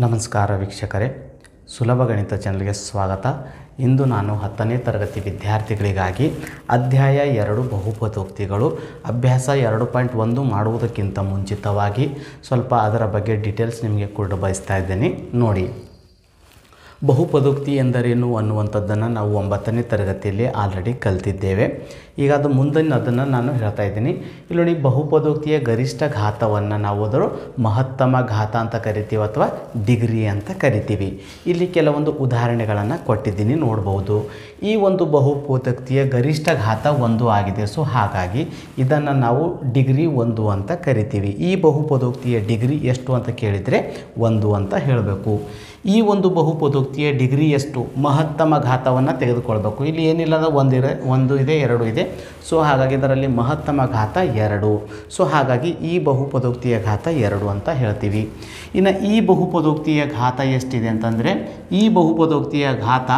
ನಮಸ್ಕಾರ ವೀಕ್ಷಕರೇ, ಸುಲಭ ಗಣಿತ ಚಾನಲ್ಗೆ ಸ್ವಾಗತ. ಇಂದು ನಾನು 10ನೇ ತರಗತಿ ವಿದ್ಯಾರ್ಥಿಗಳಿಗಾಗಿ ಅಧ್ಯಾಯ 2 ಬಹುಪದೋಕ್ತಿಗಳು ಅಭ್ಯಾಸ 2.1 ಮಾಡುವುದಕ್ಕಿಂತ ಮುಂಚಿತವಾಗಿ ಸ್ವಲ್ಪ ಅದರ ಬಗ್ಗೆ ಡೀಟೇಲ್ಸ್ ನಿಮಗೆ ಕೊಡ ಬಯಸ್ತಾ ಇದ್ದೇನೆ. ನೋಡಿ, ಬಹುಪದೋಕ್ತಿ ಎಂದರೇನು ಅನ್ನುವಂಥದ್ದನ್ನು ನಾವು 9ನೇ ತರಗತಿಯಲ್ಲಿ ಆಲ್ರೆಡಿ ಕಲಿತಿದ್ದೇವೆ. ಈಗ ಅದು ಮುಂದಿನ ಅದನ್ನು ನಾನು ಹೇಳ್ತಾ ಇದ್ದೀನಿ. ಇಲ್ಲಿ ನೋಡಿ, ಬಹುಪದೋಕ್ತಿಯ ಗರಿಷ್ಠ ಘಾತವನ್ನು ನಾವು ಅದರ ಮಹತ್ತಮ ಘಾತ ಅಂತ ಕರಿತೀವಿ ಅಥವಾ ಡಿಗ್ರಿ ಅಂತ ಕರಿತೀವಿ. ಇಲ್ಲಿ ಕೆಲವೊಂದು ಉದಾಹರಣೆಗಳನ್ನು ಕೊಟ್ಟಿದ್ದೀನಿ, ನೋಡ್ಬೋದು. ಈ ಒಂದು ಬಹುಪದೋಕ್ತಿಯ ಗರಿಷ್ಠ ಘಾತ 1 ಆಗಿದೆ. ಸೊ ಹಾಗಾಗಿ ಇದನ್ನು ನಾವು ಡಿಗ್ರಿ 1 ಅಂತ ಕರಿತೀವಿ. ಈ ಬಹುಪದೋಕ್ತಿಯ ಡಿಗ್ರಿ ಎಷ್ಟು ಅಂತ ಕೇಳಿದರೆ 1 ಅಂತ ಹೇಳಬೇಕು. ಈ ಒಂದು ಬಹುಪದೋಕ್ತಿಯ ಡಿಗ್ರಿ ಎಷ್ಟು, ಮಹತ್ತಮ ಘಾತವನ್ನು ತೆಗೆದುಕೊಳ್ಬೇಕು. ಇಲ್ಲಿ ಏನಿಲ್ಲ, 1 ಇದೆ 2 ಇದೆ. ಸೊ ಹಾಗಾಗಿ ಇದರಲ್ಲಿ ಮಹತ್ತಮ ಘಾತ 2. ಸೊ ಹಾಗಾಗಿ ಈ ಬಹುಪದೋಕ್ತಿಯ ಘಾತ 2 ಅಂತ ಹೇಳ್ತೀವಿ. ಇನ್ನು ಈ ಬಹುಪದೋಕ್ತಿಯ ಘಾತ ಎಷ್ಟಿದೆ ಅಂತಂದರೆ, ಈ ಬಹುಪದೋಕ್ತಿಯ ಘಾತ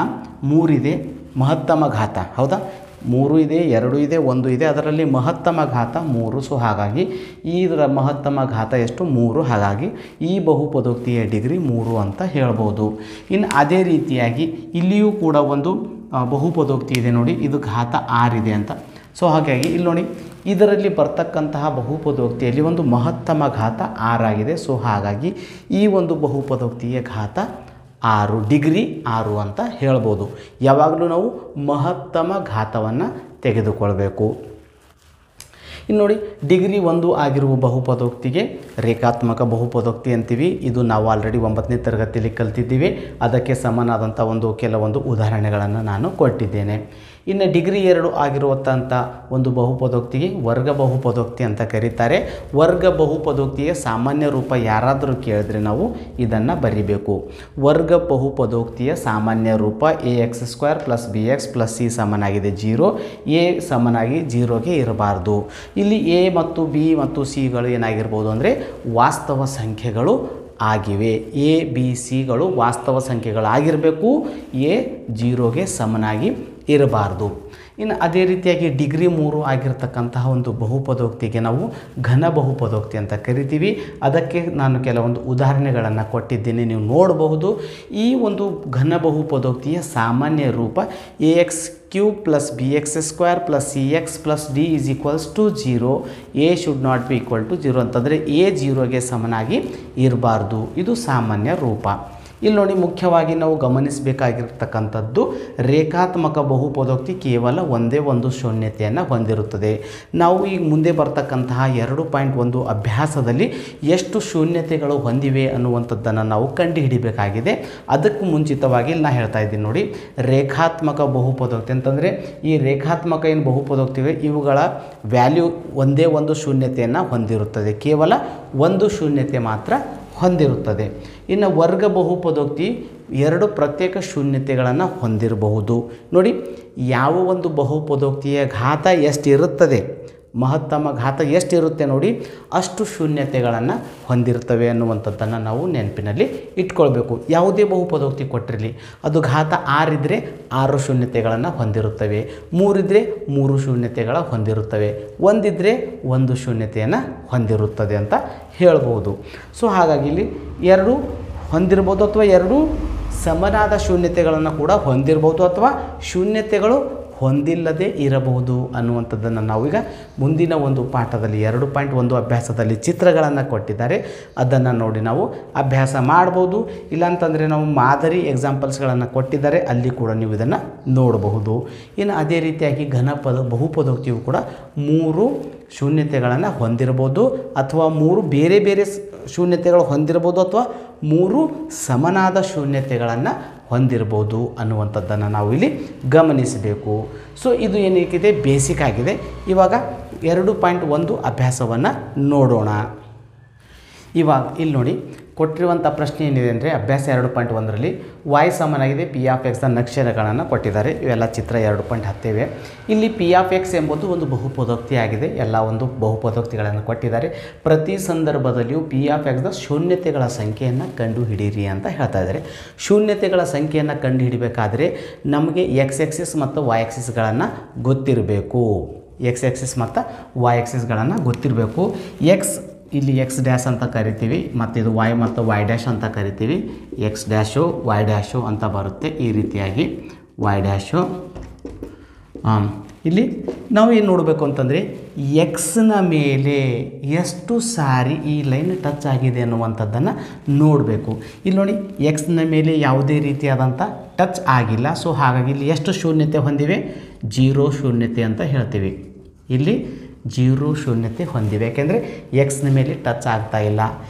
3 ಇದೆ, ಮಹತ್ತಮ ಘಾತ. ಹೌದಾ, 3 ಇದೆ, 2 ಇದೆ, 1 ಇದೆ. ಅದರಲ್ಲಿ ಮಹತ್ತಮ ಘಾತ 3. ಸೊ ಹಾಗಾಗಿ ಇದರ ಮಹತ್ತಮ ಘಾತ ಎಷ್ಟು, 3. ಹಾಗಾಗಿ ಈ ಬಹುಪದೋಕ್ತಿಯ ಡಿಗ್ರಿ 3 ಅಂತ ಹೇಳ್ಬೋದು. ಇನ್ನು ಅದೇ ರೀತಿಯಾಗಿ ಇಲ್ಲಿಯೂ ಕೂಡ ಒಂದು ಬಹುಪದೋಕ್ತಿ ಇದೆ ನೋಡಿ, ಇದು ಘಾತ 6 ಇದೆ ಅಂತ. ಸೊ ಹಾಗಾಗಿ ಇಲ್ಲಿ ನೋಡಿ, ಇದರಲ್ಲಿ ಬರ್ತಕ್ಕಂತಹ ಬಹುಪದೋಕ್ತಿಯಲ್ಲಿ ಒಂದು ಮಹತ್ತಮ ಘಾತ 6 ಆಗಿದೆ. ಸೊ ಹಾಗಾಗಿ ಈ ಒಂದು ಬಹುಪದೋಕ್ತಿಯ ಘಾತ 6, ಡಿಗ್ರಿ 6 ಅಂತ ಹೇಳ್ಬೋದು. ಯಾವಾಗಲೂ ನಾವು ಮಹತ್ತಮ ಘಾತವನ್ನು ತೆಗೆದುಕೊಳ್ಬೇಕು. ಇನ್ನು ನೋಡಿ, ಡಿಗ್ರಿ 1 ಆಗಿರುವ ಬಹುಪದೋಕ್ತಿಗೆ ರೇಖಾತ್ಮಕ ಬಹುಪದೋಕ್ತಿ ಅಂತೀವಿ. ಇದು ನಾವು ಆಲ್ರೆಡಿ 9ನೇ ತರಗತಿಯಲ್ಲಿ ಕಲಿತಿದ್ದೀವಿ. ಅದಕ್ಕೆ ಸಮನಾದಂಥ ಕೆಲವೊಂದು ಉದಾಹರಣೆಗಳನ್ನು ನಾನು ಕೊಟ್ಟಿದ್ದೇನೆ. ಇನ್ನು ಡಿಗ್ರಿ 2 ಆಗಿರುವಂಥ ಒಂದು ಬಹುಪದೋಕ್ತಿಗೆ ವರ್ಗ ಬಹುಪದೋಕ್ತಿ ಅಂತ ಕರೀತಾರೆ. ವರ್ಗ ಬಹುಪದೋಕ್ತಿಯ ಸಾಮಾನ್ಯ ರೂಪ ಯಾರಾದರೂ ಕೇಳಿದ್ರೆ ನಾವು ಇದನ್ನು ಬರಿಬೇಕು. ವರ್ಗ ಬಹುಪದೋಕ್ತಿಯ ಸಾಮಾನ್ಯ ರೂಪ ax² + bx + c ಸಮನಾಗಿದೆ 0. a ಸಮನಾಗಿ 0ಗೆ ಇರಬಾರ್ದು. ಇಲ್ಲಿ a ಮತ್ತು b ಮತ್ತು cಗಳು ಏನಾಗಿರ್ಬೋದು ಅಂದರೆ ವಾಸ್ತವ ಸಂಖ್ಯೆಗಳು ಆಗಿವೆ. a b cಗಳು ವಾಸ್ತವ ಸಂಖ್ಯೆಗಳಾಗಿರಬೇಕು. a 0ಗೆ ಸಮನಾಗಿ ಇರಬಾರ್ದು. ಇನ್ನು ಅದೇ ರೀತಿಯಾಗಿ ಡಿಗ್ರಿ 3 ಆಗಿರ್ತಕ್ಕಂತಹ ಒಂದು ಬಹುಪದೋಕ್ತಿಗೆ ನಾವು ಘನ ಬಹುಪದೋಕ್ತಿ ಅಂತ ಕರಿತೀವಿ. ಅದಕ್ಕೆ ನಾನು ಕೆಲವೊಂದು ಉದಾಹರಣೆಗಳನ್ನು ಕೊಟ್ಟಿದ್ದೀನಿ, ನೀವು ನೋಡಬಹುದು. ಈ ಒಂದು ಘನ ಬಹುಪದೋಕ್ತಿಯ ಸಾಮಾನ್ಯ ರೂಪ ax³ + bx² + cx + d = 0. a should not be equal to 0 ಅಂತಂದರೆ a 0ಗೆ ಸಮನಾಗಿ ಇರಬಾರ್ದು. ಇದು ಸಾಮಾನ್ಯ ರೂಪ. ಇಲ್ಲಿ ನೋಡಿ, ಮುಖ್ಯವಾಗಿ ನಾವು ಗಮನಿಸಬೇಕಾಗಿರ್ತಕ್ಕಂಥದ್ದು ರೇಖಾತ್ಮಕ ಬಹುಪದೋಕ್ತಿ ಕೇವಲ ಒಂದೇ ಒಂದು ಶೂನ್ಯತೆಯನ್ನು ಹೊಂದಿರುತ್ತದೆ. ನಾವು ಈಗ ಮುಂದೆ ಬರ್ತಕ್ಕಂತಹ 2.1 ಅಭ್ಯಾಸದಲ್ಲಿ ಎಷ್ಟು ಶೂನ್ಯತೆಗಳು ಹೊಂದಿವೆ ಅನ್ನುವಂಥದ್ದನ್ನು ನಾವು ಕಂಡುಹಿಡಿಬೇಕಾಗಿದೆ. ಅದಕ್ಕೂ ಮುಂಚಿತವಾಗಿ ನಾನು ಹೇಳ್ತಾ ಇದ್ದೀನಿ ನೋಡಿ, ರೇಖಾತ್ಮಕ ಬಹುಪದೋಕ್ತಿ ಅಂತಂದರೆ ಈ ರೇಖಾತ್ಮಕ ಏನು ಬಹುಪದೋಕ್ತಿವೆ ಇವುಗಳ ವ್ಯಾಲ್ಯೂ ಒಂದೇ ಒಂದು ಶೂನ್ಯತೆಯನ್ನು ಹೊಂದಿರುತ್ತದೆ. ಕೇವಲ ಒಂದು ಶೂನ್ಯತೆ ಮಾತ್ರ ಹೊಂದಿರುತ್ತದೆ. ಇನ್ನು ವರ್ಗ ಬಹುಪದೋಕ್ತಿ 2 ಪ್ರತ್ಯೇಕ ಶೂನ್ಯತೆಗಳನ್ನು ಹೊಂದಿರಬಹುದು. ನೋಡಿ, ಯಾವ ಒಂದು ಬಹುಪದೋಕ್ತಿಯ ಘಾತ ಎಷ್ಟಿರುತ್ತದೆ, ಮಹತ್ತಮ ಘಾತ ಎಷ್ಟಿರುತ್ತೆ ನೋಡಿ, ಅಷ್ಟು ಶೂನ್ಯತೆಗಳನ್ನು ಹೊಂದಿರ್ತವೆ ಅನ್ನುವಂಥದ್ದನ್ನು ನಾವು ನೆನಪಿನಲ್ಲಿ ಇಟ್ಕೊಳ್ಬೇಕು. ಯಾವುದೇ ಬಹುಪದೋಕ್ತಿ ಕೊಟ್ಟಿರಲಿ, ಅದು ಘಾತ 6 ಇದ್ದರೆ 6 ಶೂನ್ಯತೆಗಳನ್ನು ಹೊಂದಿರುತ್ತವೆ, 3 ಇದ್ದರೆ 3 ಶೂನ್ಯತೆಗಳ ಹೊಂದಿರುತ್ತವೆ, 1 ಇದ್ದರೆ 1 ಶೂನ್ಯತೆಯನ್ನು ಹೊಂದಿರುತ್ತದೆ ಅಂತ ಹೇಳ್ಬೋದು. ಸೊ ಹಾಗಾಗಿ ಇಲ್ಲಿ 2 ಹೊಂದಿರ್ಬೋದು ಅಥವಾ 2 ಸಮನಾದ ಶೂನ್ಯತೆಗಳನ್ನು ಕೂಡ ಹೊಂದಿರ್ಬೋದು ಅಥವಾ ಶೂನ್ಯತೆಗಳು ಹೊಂದಿಲ್ಲದೆ ಇರಬಹುದು ಅನ್ನುವಂಥದ್ದನ್ನು ನಾವೀಗ ಮುಂದಿನ ಒಂದು ಪಾಠದಲ್ಲಿ 2.1 ಅಭ್ಯಾಸದಲ್ಲಿ ಚಿತ್ರಗಳನ್ನು ಕೊಟ್ಟಿದ್ದಾರೆ, ಅದನ್ನು ನೋಡಿ ನಾವು ಅಭ್ಯಾಸ ಮಾಡ್ಬೋದು. ಇಲ್ಲಾಂತಂದರೆ ನಾವು ಮಾದರಿ ಎಕ್ಸಾಂಪಲ್ಸ್ಗಳನ್ನು ಕೊಟ್ಟಿದ್ದಾರೆ, ಅಲ್ಲಿ ಕೂಡ ನೀವು ಇದನ್ನು ನೋಡಬಹುದು. ಇನ್ನು ಅದೇ ರೀತಿಯಾಗಿ ಬಹುಪದೋಕ್ತಿಯು ಕೂಡ 3 ಶೂನ್ಯತೆಗಳನ್ನು ಹೊಂದಿರ್ಬೋದು ಅಥವಾ 3 ಬೇರೆ ಬೇರೆ ಶೂನ್ಯತೆಗಳು ಹೊಂದಿರ್ಬೋದು ಅಥವಾ 3 ಸಮನಾದ ಶೂನ್ಯತೆಗಳನ್ನು ಹೊಂದಿರ್ಬೋದು ಅನ್ನುವಂಥದ್ದನ್ನು ನಾವು ಇಲ್ಲಿ ಗಮನಿಸಬೇಕು. ಸೊ ಇದು ಏನಕ್ಕಿದೆ, ಬೇಸಿಕ್ ಆಗಿದೆ. ಇವಾಗ 2.1 ಅಭ್ಯಾಸವನ್ನು ನೋಡೋಣ. ಇವಾಗ ಇಲ್ಲಿ ನೋಡಿ, ಕೊಟ್ಟಿರುವಂಥ ಪ್ರಶ್ನೆ ಏನಿದೆ ಅಂದರೆ ಅಭ್ಯಾಸ 2.1ರಲ್ಲಿ y ಸಮನಾಗಿದೆ p(x) ನ ನಕ್ಷೆಗಳನ್ನು ಕೊಟ್ಟಿದ್ದಾರೆ. ಇವೆಲ್ಲ ಚಿತ್ರ 2.10 ಇವೆ. ಇಲ್ಲಿ p(x) ಎಂಬುದು ಒಂದು ಬಹುಪದೋಕ್ತಿ ಆಗಿದೆ. ಎಲ್ಲ ಒಂದು ಬಹುಪದೋಕ್ತಿಗಳನ್ನು ಕೊಟ್ಟಿದ್ದಾರೆ. ಪ್ರತಿ ಸಂದರ್ಭದಲ್ಲಿಯೂ p(x) ದ ಶೂನ್ಯತೆಗಳ ಸಂಖ್ಯೆಯನ್ನು ಕಂಡುಹಿಡಿಯಿರಿ ಅಂತ ಹೇಳ್ತಾ ಇದ್ದಾರೆ. ಶೂನ್ಯತೆಗಳ ಸಂಖ್ಯೆಯನ್ನು ಕಂಡುಹಿಡಬೇಕಾದ್ರೆ ನಮಗೆ x-ಆಕ್ಸಿಸ್ ಮತ್ತು y-ಆಕ್ಸಿಸ್ಗಳನ್ನು ಗೊತ್ತಿರಬೇಕು. x-ಆಕ್ಸಿಸ್ ಮತ್ತು y-ಆಕ್ಸಿಸ್ಗಳನ್ನು ಗೊತ್ತಿರಬೇಕು. x ಇಲ್ಲಿ ಎಕ್ಸ್ ಡ್ಯಾಶ್ ಅಂತ ಕರಿತೀವಿ, ಮತ್ತು ಇದು ವೈ ಮತ್ತು ವೈ ಡ್ಯಾಶ್ ಅಂತ ಕರಿತೀವಿ. ಎಕ್ಸ್ ಡ್ಯಾಶು ವೈ ಡ್ಯಾಶು ಅಂತ ಬರುತ್ತೆ ಈ ರೀತಿಯಾಗಿ ವೈ ಡ್ಯಾಶು. ಇಲ್ಲಿ ನಾವು ಏನು ನೋಡಬೇಕು ಅಂತಂದರೆ ಎಕ್ಸ್ನ ಮೇಲೆ ಎಷ್ಟು ಸಾರಿ ಈ ಲೈನ್ ಟಚ್ ಆಗಿದೆ ಅನ್ನುವಂಥದ್ದನ್ನು ನೋಡಬೇಕು. ಇಲ್ಲಿ ನೋಡಿ ಎಕ್ಸ್ನ ಮೇಲೆ ಯಾವುದೇ ರೀತಿಯಾದಂಥ ಟಚ್ ಆಗಿಲ್ಲ. ಸೊ ಹಾಗಾಗಿ ಇಲ್ಲಿ ಎಷ್ಟು ಶೂನ್ಯತೆ ಹೊಂದಿವೆ? 0 ಶೂನ್ಯತೆ ಅಂತ ಹೇಳ್ತೀವಿ. ಇಲ್ಲಿ 0 ಶೂನ್ಯತೆ ಹೊಂದಿವೆ, ಯಾಕೆಂದರೆ ಎಕ್ಸ್ನ ಮೇಲೆ ಟಚ್ ಆಗ್ತಾ ಇಲ್ಲ.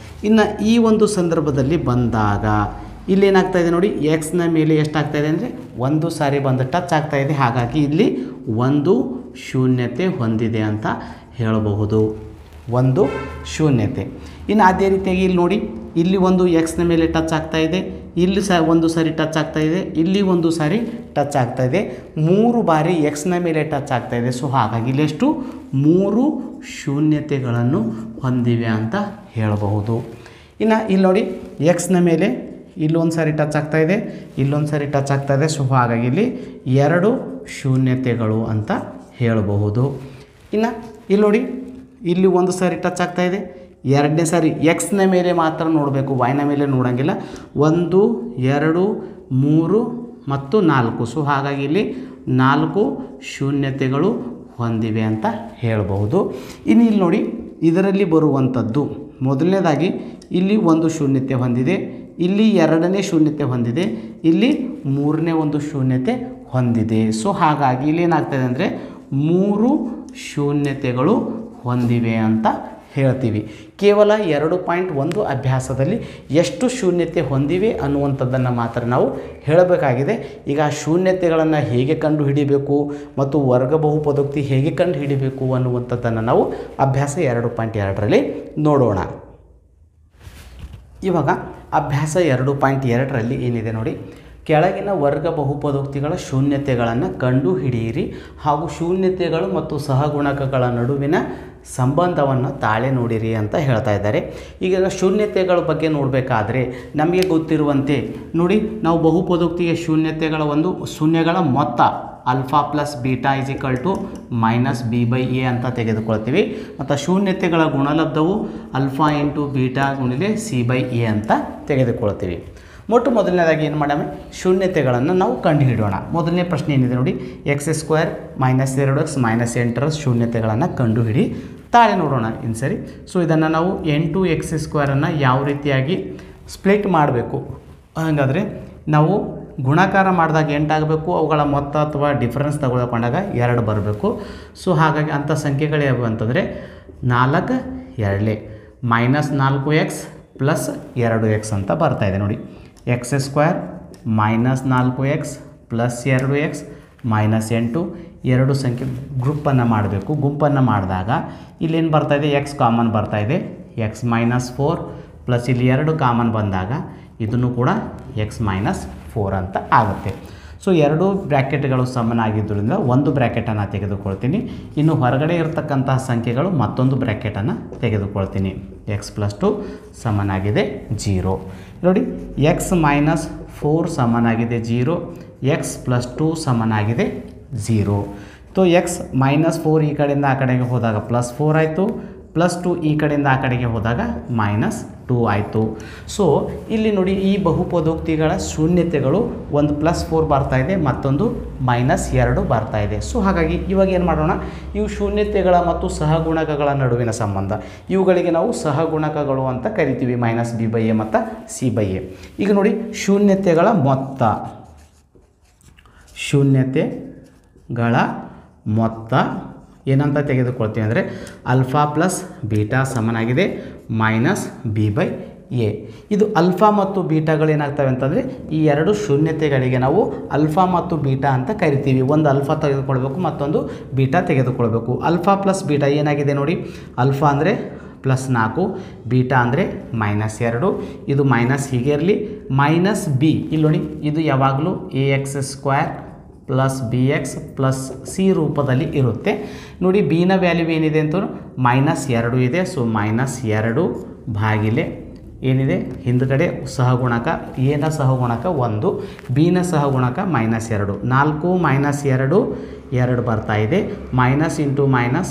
ಇನ್ನು ಈ ಒಂದು ಸಂದರ್ಭದಲ್ಲಿ ಬಂದಾಗ ಇಲ್ಲೇನಾಗ್ತಾಯಿದೆ ನೋಡಿ, ಎಕ್ಸ್ನ ಮೇಲೆ ಎಷ್ಟಾಗ್ತಾಯಿದೆ ಅಂದರೆ 1 ಸಾರಿ ಬಂದು ಟಚ್ ಆಗ್ತಾಯಿದೆ. ಹಾಗಾಗಿ ಇಲ್ಲಿ 1 ಶೂನ್ಯತೆ ಹೊಂದಿದೆ ಅಂತ ಹೇಳಬಹುದು. 1 ಶೂನ್ಯತೆ. ಇನ್ನು ಅದೇ ರೀತಿಯಾಗಿ ಇಲ್ಲಿ ನೋಡಿ, ಇಲ್ಲಿ ಒಂದು ಎಕ್ಸ್ನ ಮೇಲೆ ಟಚ್ ಆಗ್ತಾಯಿದೆ, ಇಲ್ಲಿ ಸಹ 1 ಸಾರಿ ಟಚ್ ಆಗ್ತಾಯಿದೆ, ಇಲ್ಲಿ 1 ಸಾರಿ ಟಚ್ ಆಗ್ತಾಯಿದೆ. 3 ಬಾರಿ ಎಕ್ಸ್ನ ಮೇಲೆ ಟಚ್ ಆಗ್ತಾಯಿದೆ. ಸೊ ಹಾಗಾಗಿ ಇಲ್ಲೆಷ್ಟು 3 ಶೂನ್ಯತೆಗಳನ್ನು ಹೊಂದಿವೆ ಅಂತ ಹೇಳಬಹುದು. ಇನ್ನು ಇಲ್ಲಿ ನೋಡಿ ಎಕ್ಸ್ನ ಮೇಲೆ ಇಲ್ಲೊಂದು ಸಾರಿ ಟಚ್ ಆಗ್ತಾಯಿದೆ, ಇಲ್ಲೊಂದು ಸಾರಿ ಟಚ್ ಆಗ್ತಾಯಿದೆ. ಸೊ ಹಾಗಾಗಿ ಇಲ್ಲಿ 2 ಶೂನ್ಯತೆಗಳು ಅಂತ ಹೇಳಬಹುದು. ಇನ್ನು ಇಲ್ಲಿ ನೋಡಿ ಇಲ್ಲಿ 1 ಸಾರಿ ಟಚ್ ಆಗ್ತಾಯಿದೆ, 2ನೇ ಸಾರಿ ಎಕ್ಸ್ನ ಮೇಲೆ ಮಾತ್ರ ನೋಡಬೇಕು, ವೈನ ಮೇಲೆ ನೋಡೋಂಗಿಲ್ಲ. 1 2 3 ಮತ್ತು 4. ಸೊ ಹಾಗಾಗಿ ಇಲ್ಲಿ 4 ಶೂನ್ಯತೆಗಳು ಹೊಂದಿವೆ ಅಂತ ಹೇಳಬಹುದು. ಇನ್ನು ಇಲ್ಲಿ ನೋಡಿ ಇದರಲ್ಲಿ ಬರುವಂಥದ್ದು ಮೊದಲನೇದಾಗಿ ಇಲ್ಲಿ 1 ಶೂನ್ಯತೆ ಹೊಂದಿದೆ, ಇಲ್ಲಿ 2ನೇ ಶೂನ್ಯತೆ ಹೊಂದಿದೆ, ಇಲ್ಲಿ 3ನೇ ಒಂದು ಶೂನ್ಯತೆ ಹೊಂದಿದೆ. ಸೊ ಹಾಗಾಗಿ ಇಲ್ಲಿ ಏನಾಗ್ತದೆ ಅಂದರೆ 3 ಶೂನ್ಯತೆಗಳು ಹೊಂದಿವೆ ಅಂತ ಹೇಳ್ತೀವಿ. ಕೇವಲ 2.1 ಅಭ್ಯಾಸದಲ್ಲಿ ಎಷ್ಟು ಶೂನ್ಯತೆ ಹೊಂದಿವೆ ಅನ್ನುವಂಥದ್ದನ್ನು ಮಾತ್ರ ನಾವು ಹೇಳಬೇಕಾಗಿದೆ. ಈಗ ಆ ಶೂನ್ಯತೆಗಳನ್ನು ಹೇಗೆ ಕಂಡು ಹಿಡಿಬೇಕು ಮತ್ತು ವರ್ಗ ಬಹುಪದೋಕ್ತಿ ಹೇಗೆ ಕಂಡು ಹಿಡಿಬೇಕು ಅನ್ನುವಂಥದ್ದನ್ನು ನಾವು ಅಭ್ಯಾಸ 2.2ರಲ್ಲಿ ನೋಡೋಣ. ಇವಾಗ ಅಭ್ಯಾಸ 2.2ರಲ್ಲಿ ಏನಿದೆ ನೋಡಿ, ಕೆಳಗಿನ ವರ್ಗ ಬಹುಪದೋಕ್ತಿಗಳ ಶೂನ್ಯತೆಗಳನ್ನು ಕಂಡು ಹಿಡಿಯಿರಿ ಹಾಗೂ ಶೂನ್ಯತೆಗಳು ಮತ್ತು ಸಹಗುಣಕಗಳ ನಡುವಿನ ಸಂಬಂಧವನ್ನು ತಾಳೆ ನೋಡಿರಿ ಅಂತ ಹೇಳ್ತಾ ಇದ್ದಾರೆ. ಈಗ ಶೂನ್ಯತೆಗಳ ಬಗ್ಗೆ ನೋಡಬೇಕಾದ್ರೆ ನಮಗೆ ಗೊತ್ತಿರುವಂತೆ ನೋಡಿ, ನಾವು ಬಹುಪದೋಕ್ತಿಗೆ ಶೂನ್ಯತೆಗಳ ಒಂದು ಶೂನ್ಯಗಳ ಮೊತ್ತ ಅಲ್ಫಾ ಪ್ಲಸ್ ಬೀಟಾ = -b/a ಅಂತ ತೆಗೆದುಕೊಳ್ತೀವಿ. ಮತ್ತು ಶೂನ್ಯತೆಗಳ ಗುಣಲಬ್ಧವು ಆಲ್ಫಾ ಇಂಟು ಬೀಟಾ ಗುಣಿಲೆ c/a ಅಂತ ತೆಗೆದುಕೊಳ್ತೀವಿ. ಮೊದಲನೇದಾಗಿ ಏನು ಮಾಡೋಣ, ಶೂನ್ಯತೆಗಳನ್ನು ನಾವು ಕಂಡುಹಿಡೋಣ. ಮೊದಲನೇ ಪ್ರಶ್ನೆ ಏನಿದೆ ನೋಡಿ, x² -2x -8ರ ಶೂನ್ಯತೆಗಳನ್ನು ಕಂಡುಹಿಡಿ ತಾಳೆ ನೋಡೋಣ ಇನ್ನು ಸರಿ. ಸೊ ಇದನ್ನು ನಾವು 8x² ಯಾವ ರೀತಿಯಾಗಿ ಸ್ಪ್ಲಿಟ್ ಮಾಡಬೇಕು, ಹಾಗಾದರೆ ನಾವು ಗುಣಾಕಾರ ಮಾಡಿದಾಗ 8 ಆಗಬೇಕು, ಅವುಗಳ ಮೊತ್ತ ಅಥವಾ ಡಿಫರೆನ್ಸ್ ತಗೊಳ್ಕೊಂಡಾಗ 2 ಬರಬೇಕು. ಸೊ ಹಾಗಾಗಿ ಅಂಥ ಸಂಖ್ಯೆಗಳು ಯಾವ ಅಂತಂದರೆ 4 2 -4x + 2x ಅಂತ ಬರ್ತಾಯಿದೆ ನೋಡಿ. x² -4x + 2x -8 2 ಸಂಖ್ಯೆ ಗ್ರೂಪನ್ನು ಮಾಡಬೇಕು. ಗುಂಪನ್ನು ಮಾಡಿದಾಗ ಇಲ್ಲೇನು ಬರ್ತಾಯಿದೆ, x ಕಾಮನ್ ಬರ್ತಾಯಿದೆ, x -4 ಪ್ಲಸ್ ಇಲ್ಲಿ 2 ಕಾಮನ್ ಬಂದಾಗ ಇದನ್ನು ಕೂಡ x -4 ಅಂತ ಆಗುತ್ತೆ. ಸೊ 2 ಬ್ರ್ಯಾಕೆಟ್ಗಳು ಸಮನಾಗಿದ್ದರಿಂದ ಒಂದು ಬ್ರ್ಯಾಕೆಟನ್ನು ತೆಗೆದುಕೊಳ್ತೀನಿ. ಇನ್ನು ಹೊರಗಡೆ ಇರತಕ್ಕಂತಹ ಸಂಖ್ಯೆಗಳು ಮತ್ತೊಂದು ಬ್ರ್ಯಾಕೆಟನ್ನು ತೆಗೆದುಕೊಳ್ತೀನಿ. x + 2 ಸಮನಾಗಿದೆ 0 ನೋಡಿ. x -4 ಸಮನಾಗಿದೆ 0, x + 2 ಸಮನಾಗಿದೆ 0. ಸೊ x -4 ಈ ಕಡೆಯಿಂದ ಆ ಕಡೆಗೆ ಹೋದಾಗ +4 ಆಯಿತು, +2 ಈ ಕಡೆಯಿಂದ ಆ ಕಡೆಗೆ ಹೋದಾಗ -2 ಆಯಿತು. ಸೊ ಇಲ್ಲಿ ನೋಡಿ ಈ ಬಹುಪದೋಕ್ತಿಗಳ ಶೂನ್ಯತೆಗಳು ಒಂದು +4 ಬರ್ತಾಯಿದೆ, ಮತ್ತೊಂದು -2 ಬರ್ತಾಯಿದೆ. ಸೊ ಹಾಗಾಗಿ ಇವಾಗ ಏನು ಮಾಡೋಣ, ಇವು ಶೂನ್ಯತೆಗಳ ಮತ್ತು ಸಹಗುಣಕಗಳ ನಡುವಿನ ಸಂಬಂಧ, ಇವುಗಳಿಗೆ ನಾವು ಸಹಗುಣಕಗಳು ಅಂತ ಕರಿತೀವಿ, -b/a ಮತ್ತು c/a. ಈಗ ನೋಡಿ ಶೂನ್ಯತೆಗಳ ಮೊತ್ತ, ಶೂನ್ಯತೆಗಳ ಮೊತ್ತ ಏನಂತ ತೆಗೆದುಕೊಳ್ತೀವಿ ಅಂದರೆ ಆಲ್ಫಾ ಪ್ಲಸ್ ಬೀಟಾ ಸಮನಾಗಿದೆ -b/a. ಇದು ಅಲ್ಫಾ ಮತ್ತು ಬೀಟಾಗಳು ಏನಾಗ್ತವೆ ಅಂತಂದರೆ ಈ 2 ಶೂನ್ಯತೆಗಳಿಗೆ ನಾವು ಅಲ್ಫಾ ಮತ್ತು ಬೀಟಾ ಅಂತ ಕರಿತೀವಿ. ಒಂದು ಅಲ್ಫಾ ತೆಗೆದುಕೊಳ್ಬೇಕು, ಮತ್ತೊಂದು ಬೀಟಾ ತೆಗೆದುಕೊಳ್ಬೇಕು. ಅಲ್ಫಾ ಪ್ಲಸ್ ಬೀಟಾ ಏನಾಗಿದೆ ನೋಡಿ, ಅಲ್ಫಾ ಅಂದರೆ +4, ಬೀಟಾ ಅಂದರೆ -2. ಇದು ಮೈನಸ್ ಹೀಗೆ ಇರಲಿ, -b ಇಲ್ಲಿ ನೋಡಿ, ಇದು ಯಾವಾಗಲೂ ax² + bx + c ರೂಪದಲ್ಲಿ ಇರುತ್ತೆ ನೋಡಿ. ಬಿನ ವ್ಯಾಲ್ಯೂ ಏನಿದೆ ಅಂತ -2 ಇದೆ. ಸೊ -2 ಭಾಗಿಲೆ ಏನಿದೆ ಹಿಂದ್ಗಡೆ ಸಹಗುಣಕ, ಎನ ಸಹಗುಣಕ 1, ಬಿನ ಸಹಗುಣಕ -2. 4 -2 2 ಬರ್ತಾ ಇದೆ, -×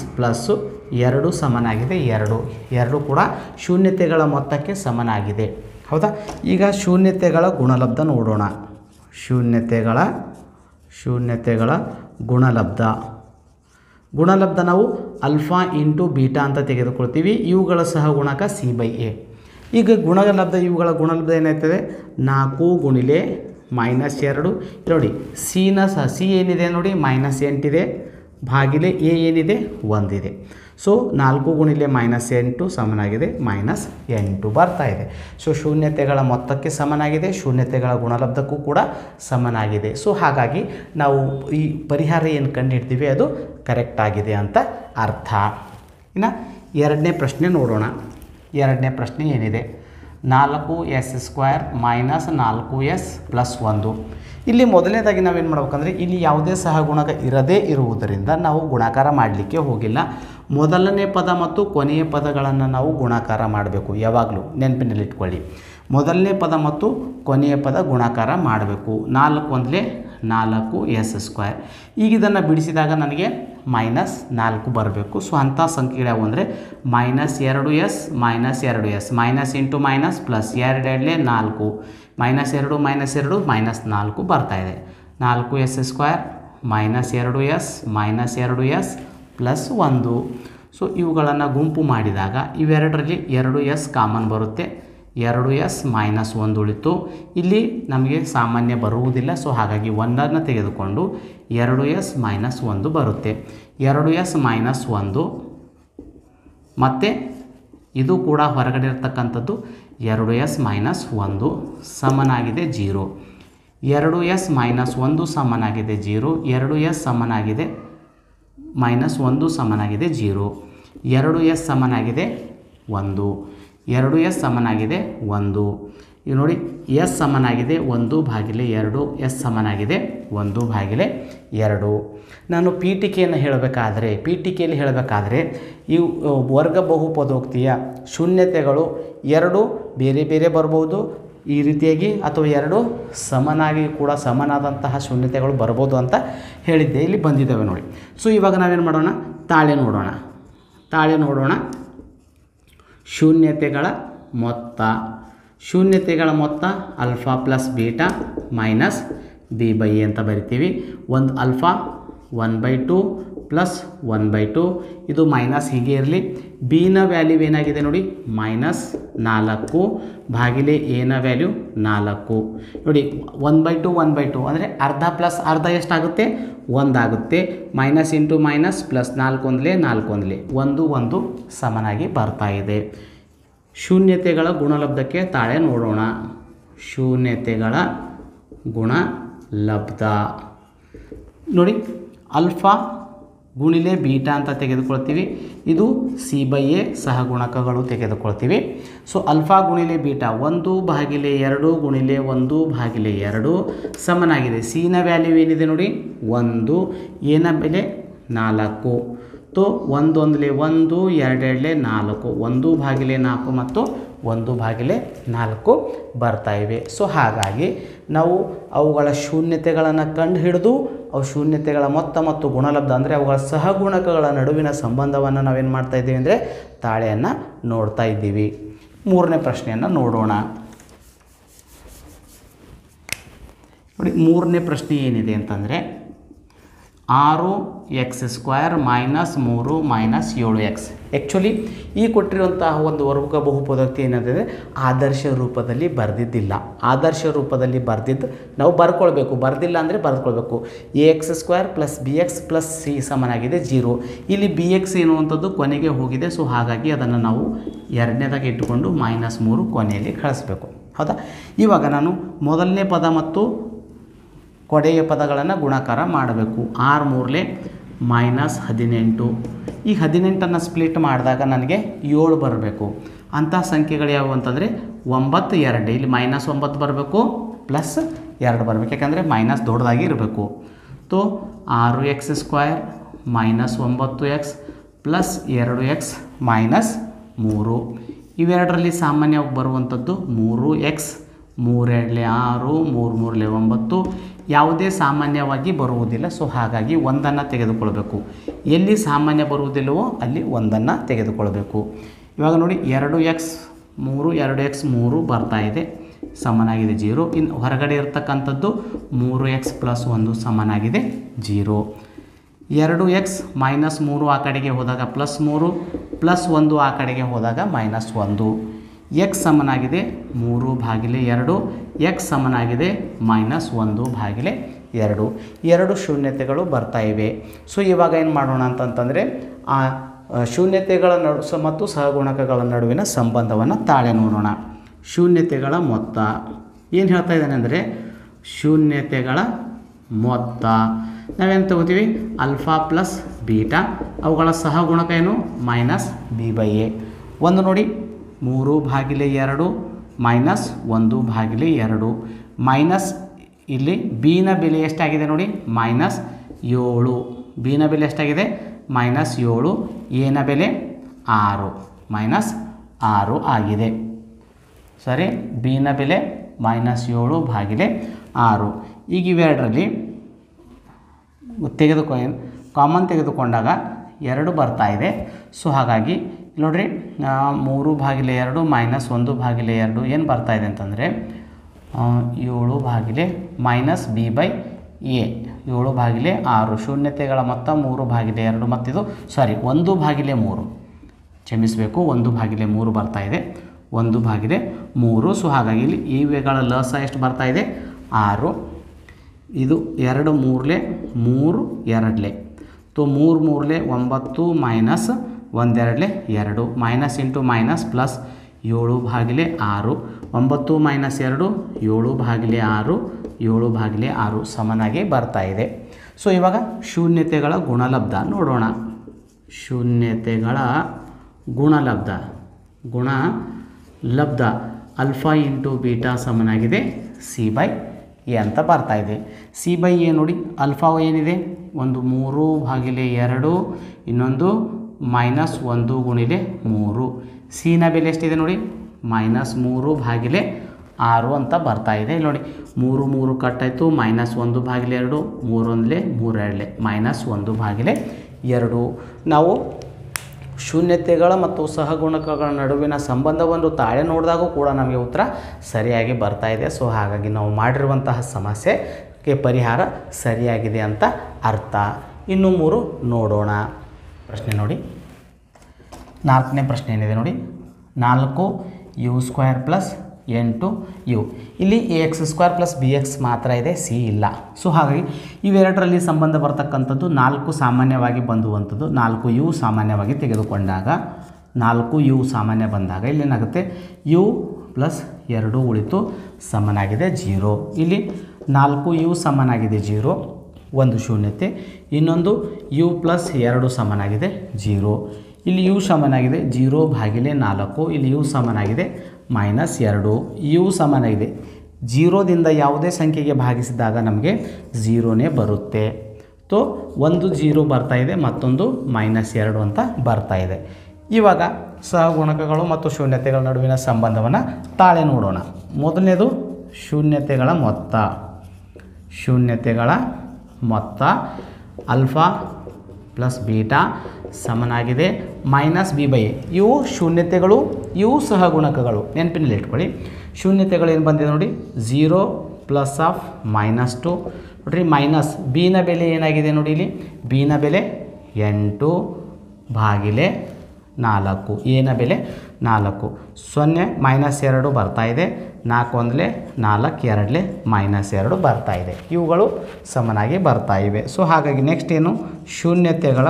-+, 2 ಸಮನಾಗಿದೆ 2 ಕೂಡ ಶೂನ್ಯತೆಗಳ ಮೊತ್ತಕ್ಕೆ ಸಮನಾಗಿದೆ. ಹೌದಾ? ಈಗ ಶೂನ್ಯತೆಗಳ ಗುಣಲಬ್ಧ ನೋಡೋಣ. ಶೂನ್ಯತೆಗಳ ಗುಣಲಬ್ಧ ನಾವು ಆಲ್ಫಾ ಇಂಟು ಬೀಟಾ ಅಂತ ತೆಗೆದುಕೊಳ್ತೀವಿ. ಇವುಗಳ ಸಹಗುಣಕ C/A. ಈಗ ಗುಣಲಬ್ಧ ಇವುಗಳ ಗುಣಲಬ್ಧ ಏನಾಗ್ತದೆ 4 ಗುಣಿಲೆ -2 ನೋಡಿ. ಸಿ ಏನಿದೆ ನೋಡಿ -8 ಇದೆ, ಭಾಗಿಲೆ ಎ ಏನಿದೆ 1 ಇದೆ. ಸೊ 4 ಗುಣಿಲೆ -8 ಸಮನಾಗಿದೆ -8 ಬರ್ತಾ ಇದೆ. ಸೊ ಶೂನ್ಯತೆಗಳ ಮೊತ್ತಕ್ಕೆ ಸಮನಾಗಿದೆ, ಶೂನ್ಯತೆಗಳ ಗುಣಲಬ್ಧಕ್ಕೂ ಕೂಡ ಸಮನಾಗಿದೆ. ಸೊ ಹಾಗಾಗಿ ನಾವು ಈ ಪರಿಹಾರ ಏನು ಕಂಡುಹಿಡ್ತೀವಿ ಅದು ಕರೆಕ್ಟ್ ಆಗಿದೆ ಅಂತ ಅರ್ಥ. ಇನ್ನು ಎರಡನೇ ಪ್ರಶ್ನೆ ನೋಡೋಣ. ಎರಡನೇ ಪ್ರಶ್ನೆ ಏನಿದೆ 4s² -4s + 1. ಇಲ್ಲಿ ಮೊದಲನೇದಾಗಿ ನಾವೇನು ಮಾಡ್ಬೇಕಂದ್ರೆ ಇಲ್ಲಿ ಯಾವುದೇ ಸಹಗುಣಕ ಇರದೇ ಇರುವುದರಿಂದ ನಾವು ಗುಣಾಕಾರ ಮಾಡಲಿಕ್ಕೆ ಹೋಗಿಲ್ಲ. ಮೊದಲನೇ ಪದ ಮತ್ತು ಕೊನೆಯ ಪದಗಳನ್ನು ನಾವು ಗುಣಾಕಾರ ಮಾಡಬೇಕು. ಯಾವಾಗಲೂ ನೆನಪಿನಲ್ಲಿಟ್ಕೊಳ್ಳಿ, ಮೊದಲನೇ ಪದ ಮತ್ತು ಕೊನೆಯ ಪದ ಗುಣಾಕಾರ ಮಾಡಬೇಕು. 4 1 4s². ಈಗ ಇದನ್ನು ಬಿಡಿಸಿದಾಗ ನನಗೆ -4 ಬರಬೇಕು. ಸೊ ಅಂಥ ಸಂಖ್ಯೆಗಳು ಯಾವುವು ಅಂದರೆ -2s -2s minus into minus plus 2 2 4 -2 -2 -4 ಬರ್ತಾಯಿದೆ. 4s² -2s + 1. ಸೊ ಇವುಗಳನ್ನು ಗುಂಪು ಮಾಡಿದಾಗ ಇವೆರಡರಲ್ಲಿ 2s ಕಾಮನ್ ಬರುತ್ತೆ. 2s -1 ಉಳಿತು. ಇಲ್ಲಿ ನಮಗೆ ಸಾಮಾನ್ಯ ಬರುವುದಿಲ್ಲ. ಸೊ ಹಾಗಾಗಿ 1 ತೆಗೆದುಕೊಂಡು 2s -1 ಬರುತ್ತೆ. 2s -1 ಮತ್ತು ಇದು ಕೂಡ ಹೊರಗಡೆ ಇರತಕ್ಕಂಥದ್ದು 2s -1 ಸಮನಾಗಿದೆ 0. 2s -1 ಸಮನಾಗಿದೆ 0. 2s ಸಮನಾಗಿದೆ -1 ಸಮನಾಗಿದೆ 0. 2s ಸಮನಾಗಿದೆ 1. 2s ಸಮನಾಗಿದೆ 1. ಈಗ ನೋಡಿ s ಸಮನಾಗಿದೆ 1/2, s ಸಮನಾಗಿದೆ 1/2. ನಾನು ಪೀಠಿಕೆಯನ್ನು ಪೀಠಿಕೆಯಲ್ಲಿ ಹೇಳಬೇಕಾದ್ರೆ ಈ ವರ್ಗ ಬಹುಪದೋಕ್ತಿಯ ಶೂನ್ಯತೆಗಳು 2 ಬೇರೆ ಬೇರೆ ಬರ್ಬೋದು ಈ ರೀತಿಯಾಗಿ, ಅಥವಾ 2 ಸಮನಾಗಿ ಕೂಡ ಸಮನಾದಂತಹ ಶೂನ್ಯತೆಗಳು ಬರ್ಬೋದು ಅಂತ ಹೇಳಿದ್ದೆ. ಇಲ್ಲಿ ಬಂದಿದ್ದಾವೆ ನೋಡಿ. ಸೊ ಇವಾಗ ನಾವೇನು ಮಾಡೋಣ, ತಾಳೆ ನೋಡೋಣ. ಶೂನ್ಯತೆಗಳ ಮೊತ್ತ alpha plus beta minus b/a ಅಂತ ಬರಿತೀವಿ. ಒಂದು ಆಲ್ಫಾ 1/2 ಪ್ಲಸ್ 1/2. ಇದು ಮೈನಸ್ ಹೀಗೆ ಇರಲಿ. ಬಿನ ವ್ಯಾಲ್ಯೂ ಏನಾಗಿದೆ ನೋಡಿ -4 ಭಾಗಿಲೆ ಎನ ವ್ಯಾಲ್ಯೂ 4 ನೋಡಿ. 1/2 ಅಂದರೆ ಅರ್ಧ ಪ್ಲಸ್ ಅರ್ಧ ಎಷ್ಟಾಗುತ್ತೆ 1 ಆಗುತ್ತೆ. ಮೈನಸ್ ಇಂಟು ಮೈನಸ್ ಪ್ಲಸ್ 4 1 1 1 ಸಮನಾಗಿ ಬರ್ತಾ ಇದೆ. ಶೂನ್ಯತೆಗಳ ಗುಣಲಬ್ಧಕ್ಕೆ ತಾಳೆ ನೋಡೋಣ. ಶೂನ್ಯತೆಗಳ ಗುಣಲಬ್ಧ ನೋಡಿ, ಆಲ್ಫಾ ಗುಣಿಲೆ ಬೀಟಾ ಅಂತ ತೆಗೆದುಕೊಳ್ತೀವಿ. ಇದು C/A ಸಹಗುಣಕಗಳು ತೆಗೆದುಕೊಳ್ತೀವಿ. ಸೊ ಆಲ್ಫಾ ಗುಣಿಲೆ ಬೀಟಾ 1/2 ಗುಣಿಲೆ 1/2 ಸಮನಾಗಿದೆ. ಸಿನ ವ್ಯಾಲ್ಯೂ ಏನಿದೆ ನೋಡಿ 1, ಎನ ಬೆಲೆ 4. ತೋ 1 1 1 2 2 4 1/4 ಮತ್ತು 1/4 ಬರ್ತಾ ಇವೆ. ಸೊ ಹಾಗಾಗಿ ನಾವು ಅವುಗಳ ಶೂನ್ಯತೆಗಳನ್ನು ಕಂಡುಹಿಡಿದು ಅವು ಶೂನ್ಯತೆಗಳ ಮೊತ್ತ ಮತ್ತು ಗುಣಲಬ್ಧ ಅಂದರೆ ಅವುಗಳ ಸಹಗುಣಕಗಳ ನಡುವಿನ ಸಂಬಂಧವನ್ನು ನಾವೇನು ಮಾಡ್ತಾ ಇದ್ದೀವಿ ಅಂದರೆ ತಾಳೆಯನ್ನು ನೋಡ್ತಾ ಇದ್ದೀವಿ. ಮೂರನೇ ಪ್ರಶ್ನೆಯನ್ನು ನೋಡೋಣ ನೋಡಿ. ಮೂರನೇ ಪ್ರಶ್ನೆ ಏನಿದೆ ಅಂತಂದರೆ 6x² -3 -7x. ಆ್ಯಕ್ಚುಲಿ ಈ ಕೊಟ್ಟಿರುವಂತಹ ಒಂದು ವರ್ಗ ಬಹುಪದೋಕ್ತಿ ಏನಂದರೆ ಆದರ್ಶ ರೂಪದಲ್ಲಿ ಬರೆದಿದ್ದಿಲ್ಲ. ಆದರ್ಶ ರೂಪದಲ್ಲಿ ಬರೆದಿದ್ದು ನಾವು ಬರ್ಕೊಳ್ಬೇಕು, ಬರೆದಿಲ್ಲ ಅಂದರೆ ಬರೆದುಕೊಳ್ಬೇಕು. ax² + bx + c ಸಮನಾಗಿದೆ 0. ಇಲ್ಲಿ bx ಎನ್ನುವಂಥದ್ದು ಕೊನೆಗೆ ಹೋಗಿದೆ. ಸೊ ಹಾಗಾಗಿ ಅದನ್ನು ನಾವು ಎರಡನೇದಾಗಿ ಇಟ್ಟುಕೊಂಡು -3 ಕೊನೆಯಲ್ಲಿ ಕಳಿಸ್ಬೇಕು. ಹೌದಾ? ಇವಾಗ ನಾನು ಮೊದಲನೇ ಪದ ಮತ್ತು ಕೊನೆಯ ಪದಗಳನ್ನು ಗುಣಾಕಾರ ಮಾಡಬೇಕು. 6 3 -18. ಈ 18ಅನ್ನು ಸ್ಪ್ಲಿಟ್ ಮಾಡಿದಾಗ ನನಗೆ 7 ಬರಬೇಕು. ಅಂಥ ಸಂಖ್ಯೆಗಳು ಯಾವುವು ಅಂತಂದರೆ 9 2. ಇಲ್ಲಿ -9 ಬರಬೇಕು ಪ್ಲಸ್ 2 ಬರಬೇಕು, ಯಾಕಂದರೆ ಮೈನಸ್ ದೊಡ್ಡದಾಗಿ ಇರಬೇಕು. ತೋ 6x² -9x ಪ್ಲಸ್ 2x -3. ಇವೆರಡರಲ್ಲಿ ಸಾಮಾನ್ಯವಾಗಿ ಬರುವಂಥದ್ದು 3x 3 6 3 3 9 ಯಾವುದೇ ಸಾಮಾನ್ಯವಾಗಿ ಬರುವುದಿಲ್ಲ. ಸೊ ಹಾಗಾಗಿ ಒಂದನ್ನು ತೆಗೆದುಕೊಳ್ಬೇಕು. ಎಲ್ಲಿ ಸಾಮಾನ್ಯ ಬರುವುದಿಲ್ಲವೋ ಅಲ್ಲಿ ಒಂದನ್ನು ತೆಗೆದುಕೊಳ್ಬೇಕು. ಇವಾಗ ನೋಡಿ 2x 3 2x 3 ಬರ್ತಾ ಇದೆ ಸಮನಾಗಿದೆ 0. ಇನ್ನು ಹೊರಗಡೆ ಇರತಕ್ಕಂಥದ್ದು 3x + 1 ಸಮನಾಗಿದೆ 0. 2x -3 ಆ ಕಡೆಗೆ ಹೋದಾಗ +3 +1 ಆ ಕಡೆಗೆ ಹೋದಾಗ -1. x ಸಮನಾಗಿದೆ 3/2, x ಸಮನಾಗಿದೆ -1/2. ಎರಡು ಶೂನ್ಯತೆಗಳು ಬರ್ತಾ ಇವೆ. ಸೊ ಇವಾಗ ಏನು ಮಾಡೋಣ ಅಂತಂತಂದರೆ ಆ ಶೂನ್ಯತೆಗಳ ಮತ್ತು ಸಹಗುಣಕಗಳ ನಡುವಿನ ಸಂಬಂಧವನ್ನು ತಾಳೆ ನೋಡೋಣ. ಶೂನ್ಯತೆಗಳ ಮೊತ್ತ ಏನು ಹೇಳ್ತಾ ಇದ್ದಾನೆ ಅಂದರೆ ಶೂನ್ಯತೆಗಳ ಮೊತ್ತ ನಾವೇನು ತಗೋತೀವಿ ಆಲ್ಫಾ ಪ್ಲಸ್ ಬೀಟಾ, ಅವುಗಳ ಸಹಗುಣಕ ಏನು -b/a. ಒಂದು ನೋಡಿ 3/2 -1/2 ಮೈನಸ್ ಇಲ್ಲಿ ಬಿನ ಬೆಲೆ ಎಷ್ಟಾಗಿದೆ ನೋಡಿ -7. ಬಿನ ಬೆಲೆ ಎಷ್ಟಾಗಿದೆ -7, ಎನ ಬೆಲೆ 6 -6 ಆಗಿದೆ. ಸರಿ, ಬಿನ ಬೆಲೆ -7/6. ಈಗ ಇವೆರಡರಲ್ಲಿ ಕಾಮನ್ ತೆಗೆದುಕೊಂಡಾಗ 2 ಬರ್ತಾ ಇದೆ. ಸೊ ಹಾಗಾಗಿ ನೋಡಿರಿ 3/2 -1/2 ಏನು ಬರ್ತಾ ಇದೆ ಅಂತಂದರೆ 7/b/a 7/6. ಶೂನ್ಯತೆಗಳ ಮೊತ್ತ 3/2 ಮತ್ತಿದು 1/3, ಕ್ಷಮಿಸಬೇಕು 1/3 ಬರ್ತಾ ಇದೆ 1/3. ಸೊ ಹಾಗಾಗಿ ಇಲ್ಲಿ ಇವುಗಳ ಲಸ ಎಷ್ಟು ಬರ್ತಾ ಇದೆ 6. ಇದು 2 3 3 2 ತೋ 3 3 9 minus 1 2 2 minus into minus plus 7/6 9 -2 7/6 7/6 ಸಮನಾಗಿ ಬರ್ತಾ ಇದೆ. ಸೊ ಇವಾಗ ಶೂನ್ಯತೆಗಳ ಗುಣಲಬ್ಧ ನೋಡೋಣ. ಶೂನ್ಯತೆಗಳ ಗುಣಲಬ್ಧ ಆಲ್ಫಾ ಇಂಟು ಬೀಟಾ ಸಮನಾಗಿದೆ c/a ಅಂತ ಬರ್ತಾ ಇದೆ. c/a ನೋಡಿ ಆಲ್ಫಾ ಏನಿದೆ ಒಂದು 3/2, ಇನ್ನೊಂದು -1 × 3. ಸಿನ ಬೆಲೆ ಎಷ್ಟಿದೆ ನೋಡಿ -3/6 ಅಂತ ಬರ್ತಾ ಇದೆ. ಇಲ್ಲಿ ನೋಡಿ 3 3 ಕಟ್ಟಾಯಿತು -1/2 3 1 3 2 -1/2. ನಾವು ಶೂನ್ಯತೆಗಳ ಮತ್ತು ಸಹಗುಣಕಗಳ ನಡುವಿನ ಸಂಬಂಧವನ್ನು ತಾಳೆ ನೋಡಿದಾಗೂ ಕೂಡ ನಮಗೆ ಉತ್ತರ ಸರಿಯಾಗಿ ಬರ್ತಾ ಇದೆ. ಸೊ ಹಾಗಾಗಿ ನಾವು ಮಾಡಿರುವಂತಹ ಸಮಸ್ಯೆಗೆ ಪರಿಹಾರ ಸರಿಯಾಗಿದೆ ಅಂತ ಅರ್ಥ. ಇನ್ನು 3 ನೋಡೋಣ. ಪ್ರಶ್ನೆ ನೋಡಿ, 4ನೇ ಪ್ರಶ್ನೆ ಏನಿದೆ ನೋಡಿ 4u² + 8u. ಇಲ್ಲಿ ax² + bx ಮಾತ್ರ ಇದೆ, c ಇಲ್ಲ. ಸೊ ಹಾಗಾಗಿ ಇವೆರಡರಲ್ಲಿ ಸಂಬಂಧ ಬರ್ತಕ್ಕಂಥದ್ದು 4 ಸಾಮಾನ್ಯವಾಗಿ ಬಂದುವಂಥದ್ದು. 4u ಸಾಮಾನ್ಯವಾಗಿ ತೆಗೆದುಕೊಂಡಾಗ 4u ಸಾಮಾನ್ಯ ಬಂದಾಗ ಇಲ್ಲೇನಾಗುತ್ತೆ u + 2 ಉಳಿತು ಸಮನಾಗಿದೆ 0. ಇಲ್ಲಿ 4u ಸಮನಾಗಿದೆ 0, ಒಂದು ಶೂನ್ಯತೆ. ಇನ್ನೊಂದು u + 2 ಸಮನಾಗಿದೆ 0. ಇಲ್ಲಿ u ಸಮನಾಗಿದೆ 0/4. ಇಲ್ಲಿ u ಸಮನಾಗಿದೆ -2. u ಸಮನಾಗಿದೆ 0ದಿಂದ ಯಾವುದೇ ಸಂಖ್ಯೆಗೆ ಭಾಗಿಸಿದಾಗ ನಮಗೆ 0ನೇ ಬರುತ್ತೆ. ತೋ ಒಂದು 0 ಬರ್ತಾ ಇದೆ, ಮತ್ತೊಂದು -2 ಅಂತ ಬರ್ತಾ ಇದೆ. ಇವಾಗ ಸಹಗುಣಕಗಳು ಮತ್ತು ಶೂನ್ಯತೆಗಳ ನಡುವಿನ ಸಂಬಂಧವನ್ನು ತಾಳೆ ನೋಡೋಣ. ಮೊದಲನೇದು ಶೂನ್ಯತೆಗಳ ಮೊತ್ತ ಆಲ್ಫಾ ಪ್ಲಸ್ ಬೀಟಾ ಸಮನಾಗಿದೆ -b/a. ಇವು ಶೂನ್ಯತೆಗಳು, ಇವು ಸಹಗುಣಕಗಳು. ನೆನಪಿನಲ್ಲಿ ಇಟ್ಕೊಳ್ಳಿ. ಶೂನ್ಯತೆಗಳು ಏನು ಬಂದಿದೆ ನೋಡಿ 0 + -2 ನೋಡಿರಿ. ಮೈನಸ್ ಬಿನ ಬೆಲೆ ಏನಾಗಿದೆ ನೋಡಿ, ಇಲ್ಲಿ ಬಿನ ಬೆಲೆ 8/4, ಎನ ಬೆಲೆ 4. 0 -2 ಬರ್ತಾ ಇದೆ, 4 1 4 2 -2 ಬರ್ತಾ ಇದೆ. ಇವುಗಳು ಸಮನಾಗಿ ಬರ್ತಾ ಇವೆ. ಸೊ ಹಾಗಾಗಿ ನೆಕ್ಸ್ಟ್ ಏನು ಶೂನ್ಯತೆಗಳ